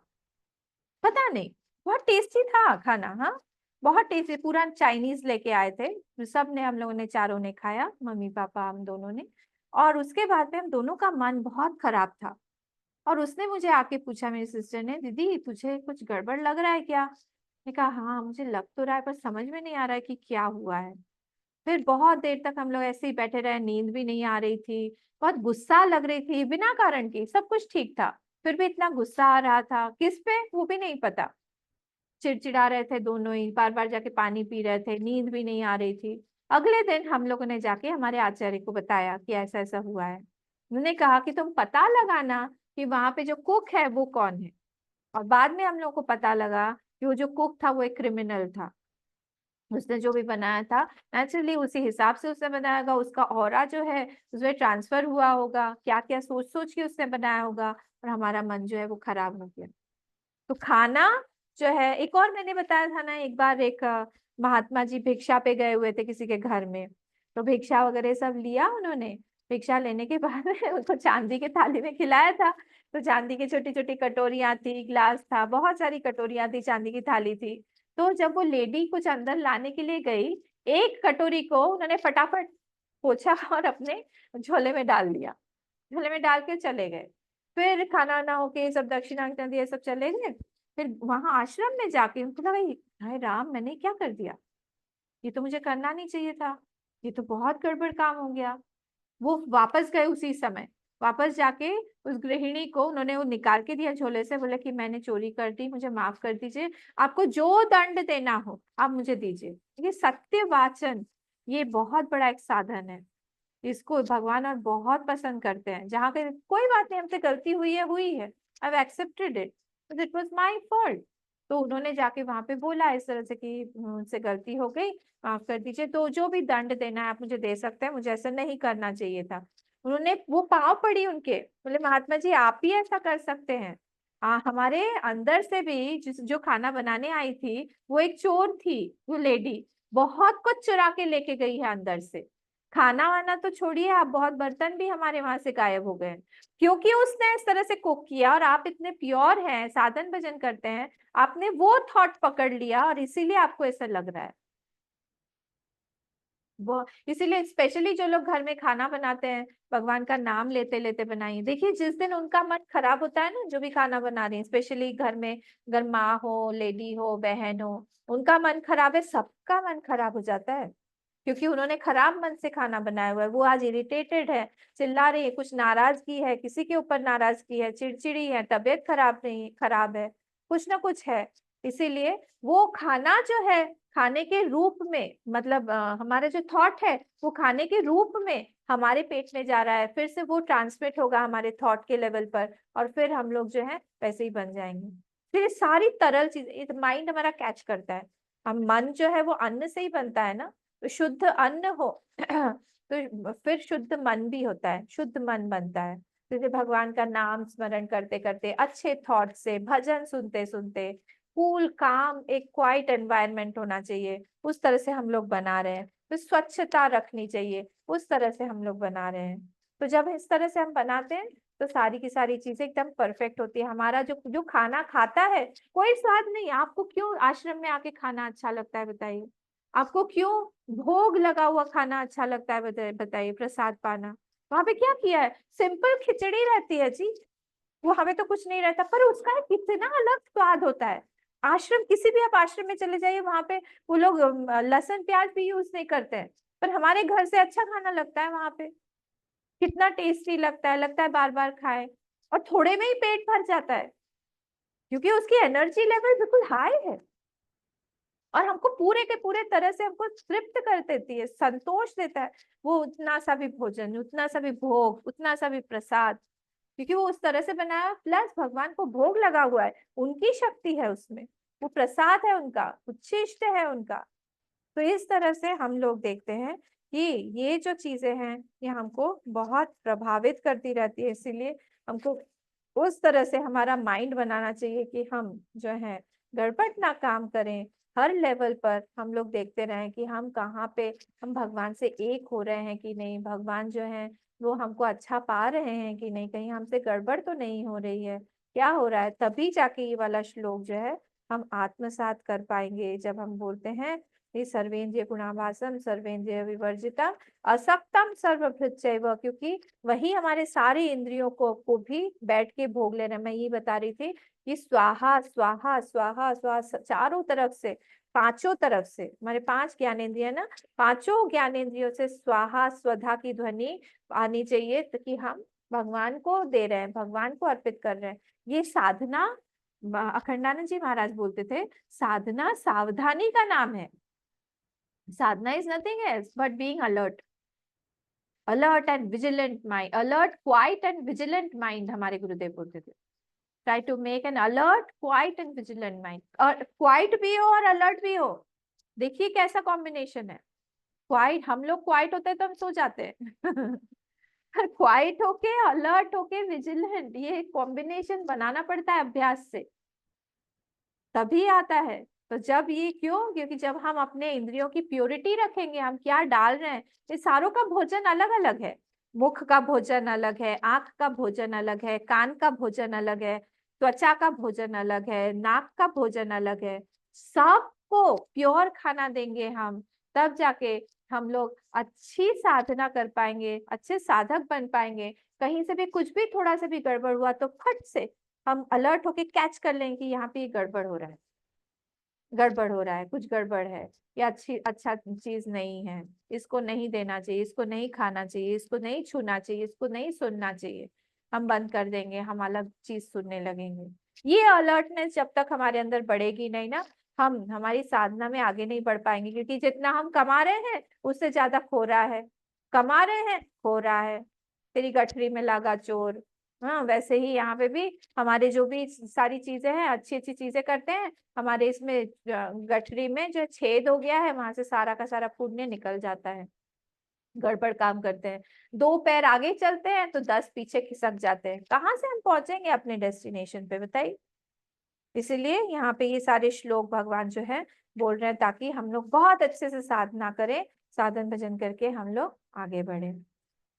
पता नहीं, बहुत टेस्टी था खाना। हाँ, बहुत टेस्टी, पूरा चाइनीज लेके आए थे, सब ने, हम लोगों ने, चारों ने खाया, मम्मी पापा हम दोनों ने। और उसके बाद में हम दोनों का मन बहुत खराब था, और उसने मुझे आके पूछा, मेरी सिस्टर ने, दीदी तुझे कुछ गड़बड़ लग रहा है क्या? मैंने कहा हाँ मुझे लग तो रहा है, पर समझ में नहीं आ रहा है कि क्या हुआ है। फिर बहुत देर तक हम लोग ऐसे ही बैठे रहे, नींद भी नहीं आ रही थी, बहुत गुस्सा लग रही थी बिना कारण की, सब कुछ ठीक था, फिर भी इतना गुस्सा आ रहा था, किस पे वो भी नहीं पता। चिड़चिड़ा रहे थे दोनों ही, बार बार जाके पानी पी रहे थे, नींद भी नहीं आ रही थी। अगले दिन हम लोगों ने जाके हमारे आचार्य को बताया कि ऐसा ऐसा हुआ है। उन्होंने कहा कि तुम पता लगाना कि वहां पे जो कुक है वो कौन है। और बाद में हम लोग को पता लगा कि वो जो कुक था वो एक क्रिमिनल था, उसने जो भी बनाया था नेचुरली उसी हिसाब से उसने बनाया होगा, उसका ऑरा जो है उसमें ट्रांसफर हुआ होगा, क्या क्या सोच सोच के उसने बनाया होगा, और हमारा मन जो है वो खराब हो गया। तो खाना जो है, एक और मैंने बताया था ना, एक बार एक महात्मा जी भिक्षा पे गए हुए थे किसी के घर में, तो भिक्षा वगैरह सब लिया उन्होंने। भिक्षा लेने के बाद में उनको चांदी के थाली में खिलाया था, तो चांदी की छोटी छोटी कटोरियां थी, ग्लास था, बहुत सारी कटोरियां थी, चांदी की थाली थी। तो जब वो लेडी कुछ अंदर लाने के लिए गई, एक कटोरी को उन्होंने फटाफट पोछा और अपने झोले में डाल दिया, झोले में डाल के चले गए। फिर खाना ना होके सब दक्षिणा दिए, सब चले गए। फिर वहां आश्रम में जाके उनको लगा हाय राम, मैंने क्या कर दिया, ये तो मुझे करना नहीं चाहिए था, ये तो बहुत गड़बड़ काम हो गया। वो वापस गए उसी समय, वापस जाके उस गृहिणी को उन्होंने वो निकाल के दिया झोले से, बोले कि मैंने चोरी कर दी, मुझे माफ कर दीजिए, आपको जो दंड देना हो आप मुझे दीजिए। ये सत्य वाचन, ये बहुत बड़ा एक साधन है, इसको भगवान और बहुत पसंद करते हैं। जहाँ पे कोई बात नहीं, हमसे गलती हुई है, I have accepted it, it was my fault. तो उन्होंने जाके वहां पे बोला इस तरह से कि मुझसे गलती हो गई, माफ कर दीजिए, तो जो भी दंड देना है आप मुझे दे सकते हैं, मुझे ऐसा नहीं करना चाहिए था। उन्होंने वो पाँव पड़ी उनके, बोले महात्मा जी आप ही ऐसा कर सकते हैं। हमारे अंदर से भी जो खाना बनाने आई थी वो एक चोर थी, वो लेडी बहुत कुछ चुरा के लेके गई है अंदर से। खाना वाना तो छोड़िए, आप बहुत बर्तन भी हमारे वहां से गायब हो गए, क्योंकि उसने इस तरह से कुक किया। और आप इतने प्योर हैं, साधन भजन करते हैं, आपने वो थॉट पकड़ लिया और इसीलिए आपको ऐसा लग रहा है। वो इसीलिए स्पेशली जो लोग घर में खाना बनाते हैं, भगवान का नाम लेते लेते बनाइए। देखिए जिस दिन उनका मन खराब होता है ना, जो भी खाना बना रही है, स्पेशली घर में अगर माँ हो, लेडी हो, बहन हो, उनका मन खराब है, सबका मन खराब हो जाता है, क्योंकि उन्होंने खराब मन से खाना बनाया हुआ है। वो आज इरिटेटेड है, चिल्ला रही है, कुछ नाराजगी है, किसी के ऊपर नाराजगी है, चिड़चिड़ी है, तबीयत खराब है, कुछ ना कुछ है। इसीलिए वो खाना जो है, खाने के रूप में, मतलब हमारे जो थॉट है वो खाने के रूप में हमारे पेट में जा रहा है, फिर से वो ट्रांसमिट होगा हमारे थॉट के लेवल पर, और फिर हम लोग जो है वैसे ही बन जाएंगे। फिर सारी तरल चीजें माइंड हमारा कैच करता है। हम मन जो है वो अन्न से ही बनता है ना, तो शुद्ध अन्न हो तो फिर शुद्ध मन भी होता है, शुद्ध मन बनता है। जैसे भगवान का नाम स्मरण करते करते, अच्छे थॉट से, भजन सुनते सुनते, कूल काम, एक क्वाइट एनवायरनमेंट होना चाहिए, उस तरह से हम लोग बना रहे हैं। तो स्वच्छता रखनी चाहिए, उस तरह से हम लोग बना रहे हैं। तो जब इस तरह से हम बनाते हैं तो सारी की सारी चीजें एकदम परफेक्ट होती है। हमारा जो जो खाना खाता है कोई स्वाद नहीं। आपको क्यों आश्रम में आके खाना अच्छा लगता है बताइए? आपको क्यों भोग लगा हुआ खाना अच्छा लगता है बताइए? प्रसाद पाना, वहां पे क्या किया है? सिंपल खिचड़ी रहती है जी, वो हमें तो कुछ नहीं रहता, पर उसका कितना अलग स्वाद होता है। आश्रम, किसी भी आप आश्रम में चले जाइए, वहां पे वो लोग लहसुन प्याज भी यूज नहीं करते हैं, पर हमारे घर से अच्छा खाना लगता है वहां पे। कितना टेस्टी लगता है बार बार खाए, और थोड़े में ही पेट भर जाता है, क्योंकि उसकी एनर्जी लेवल बिल्कुल हाई है, और हमको पूरे के पूरे तरह से हमको तृप्त कर देती है, संतोष देता है वो। उतना सा भी भोजन, उतना सा भी भोग, उतना सा भी प्रसाद, क्योंकि वो उस तरह से बनाया, प्लस भगवान को भोग लगा हुआ है, उनकी शक्ति है उसमें, वो प्रसाद है उनका, उच्छिष्ट है उनका। तो इस तरह से हम लोग देखते हैं कि ये जो चीजें हैं ये हमको बहुत प्रभावित करती रहती है। इसीलिए हमको उस तरह से हमारा माइंड बनाना चाहिए कि हम जो है गड़बड़ ना काम करें। हर लेवल पर हम लोग देखते रहें कि हम कहाँ पे हम भगवान से एक हो रहे हैं कि नहीं, भगवान जो है वो हमको अच्छा पा रहे हैं कि नहीं, कहीं हमसे गड़बड़ तो नहीं हो रही है, क्या हो रहा है। तभी जाके ये वाला श्लोक जो है हम आत्मसात कर पाएंगे, जब हम बोलते हैं ये सर्वेंद्रिय गुणाभासम सर्वेंद्रिय विवर्जितम असक्तम सर्वभृच्चैव, क्योंकि वही हमारे सारे इंद्रियों को भी बैठ के भोग ले रहे हैं। मैं ये बता रही थी कि स्वाहा स्वाहा स्वाहा स्वाहा, चारों तरफ से, पांचों तरफ से, हमारे 5 ज्ञानेंद्रिय ना, पांचों ज्ञानेंद्रियों से स्वाहा स्वधा की ध्वनि आनी चाहिए, ताकि हम भगवान को दे रहे हैं, भगवान को अर्पित कर रहे हैं। ये साधना, अखंडानंद जी महाराज बोलते थे, साधना सावधानी का नाम है। Sadhana is nothing else but being alert, alert and vigilant mind, alert quiet and vigilant mind, हमारे गुरुदेव बोलते थे। Try to make an alert quiet and vigilant mind, और क्वाइट भी हो और अलर्ट भी हो। देखिए कैसा कॉम्बिनेशन है। क्वाइट, हम लोग क्वाइट होते हैं तो हम सो जाते हैं क्वाइट होके, अलर्ट होके, विजिलेंट, ये कॉम्बिनेशन बनाना पड़ता है अभ्यास से, तभी आता है। तो जब ये क्यों, क्योंकि जब हम अपने इंद्रियों की प्योरिटी रखेंगे, हम क्या डाल रहे हैं, ये सारों का भोजन अलग अलग है। मुख का भोजन अलग है, आंख का भोजन अलग है, कान का भोजन अलग है, त्वचा का भोजन अलग है, नाक का भोजन अलग है। सबको प्योर खाना देंगे हम तब जाके हम लोग अच्छी साधना कर पाएंगे, अच्छे साधक बन पाएंगे। कहीं से भी कुछ भी थोड़ा सा भी गड़बड़ हुआ तो फट से हम अलर्ट होके कैच कर लेंगे कि यहाँ पे ये गड़बड़ हो रहा है, गड़बड़ हो रहा है, कुछ गड़बड़ है, या अच्छा चीज नहीं है, इसको नहीं देना चाहिए, इसको नहीं खाना चाहिए, इसको नहीं छूना चाहिए, इसको नहीं सुनना चाहिए। हम बंद कर देंगे, हम अलग चीज सुनने लगेंगे। ये अलर्टनेस जब तक हमारे अंदर बढ़ेगी नहीं ना, हम हमारी साधना में आगे नहीं बढ़ पाएंगे, क्योंकि जितना हम कमा रहे हैं उससे ज्यादा खो रहा है, कमा रहे हैं खो रहा है। तेरी गठरी में लगा चोर। हाँ, वैसे ही यहाँ पे भी हमारे जो भी सारी चीजें हैं, अच्छी अच्छी चीजें करते हैं, हमारे इसमें गठरी में जो छेद हो गया है, वहां से सारा का सारा पुण्य निकल जाता है। गड़बड़ काम करते हैं, 2 पैर आगे चलते हैं तो 10 पीछे खिसक जाते हैं। कहाँ से हम पहुंचेंगे अपने डेस्टिनेशन पे, बताइए। इसीलिए यहाँ पे ये सारे श्लोक भगवान जो है बोल रहे हैं, ताकि हम लोग बहुत अच्छे से साधना करें, साधन भजन करके हम लोग आगे बढ़े।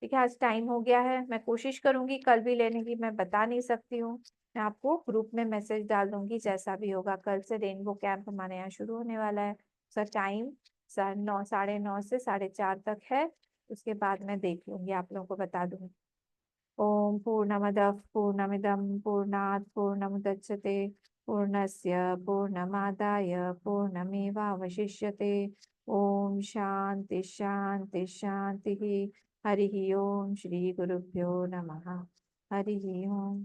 ठीक है, आज टाइम हो गया है, मैं कोशिश करूंगी कल भी लेने की, मैं बता नहीं सकती हूँ। मैं आपको ग्रुप में मैसेज डाल दूंगी, जैसा भी होगा। कल से रेनबो कैंप हमारे यहाँ शुरू होने वाला है। सर टाइम 9, 9:30 से 4:30 तक है। उसके बाद मैं देख लूंगी, आप लोगों को बता दूंगी। ओम पूर्णमदः पूर्णमिदं पूर्णात् पूर्णमुदच्यते पूर्णस्य पूर्णमादाय पूर्णमेवावशिष्यते। ओम शांति शांति शांति। हरि ओम। श्री गुरुभ्यो नमः। हरि ओम।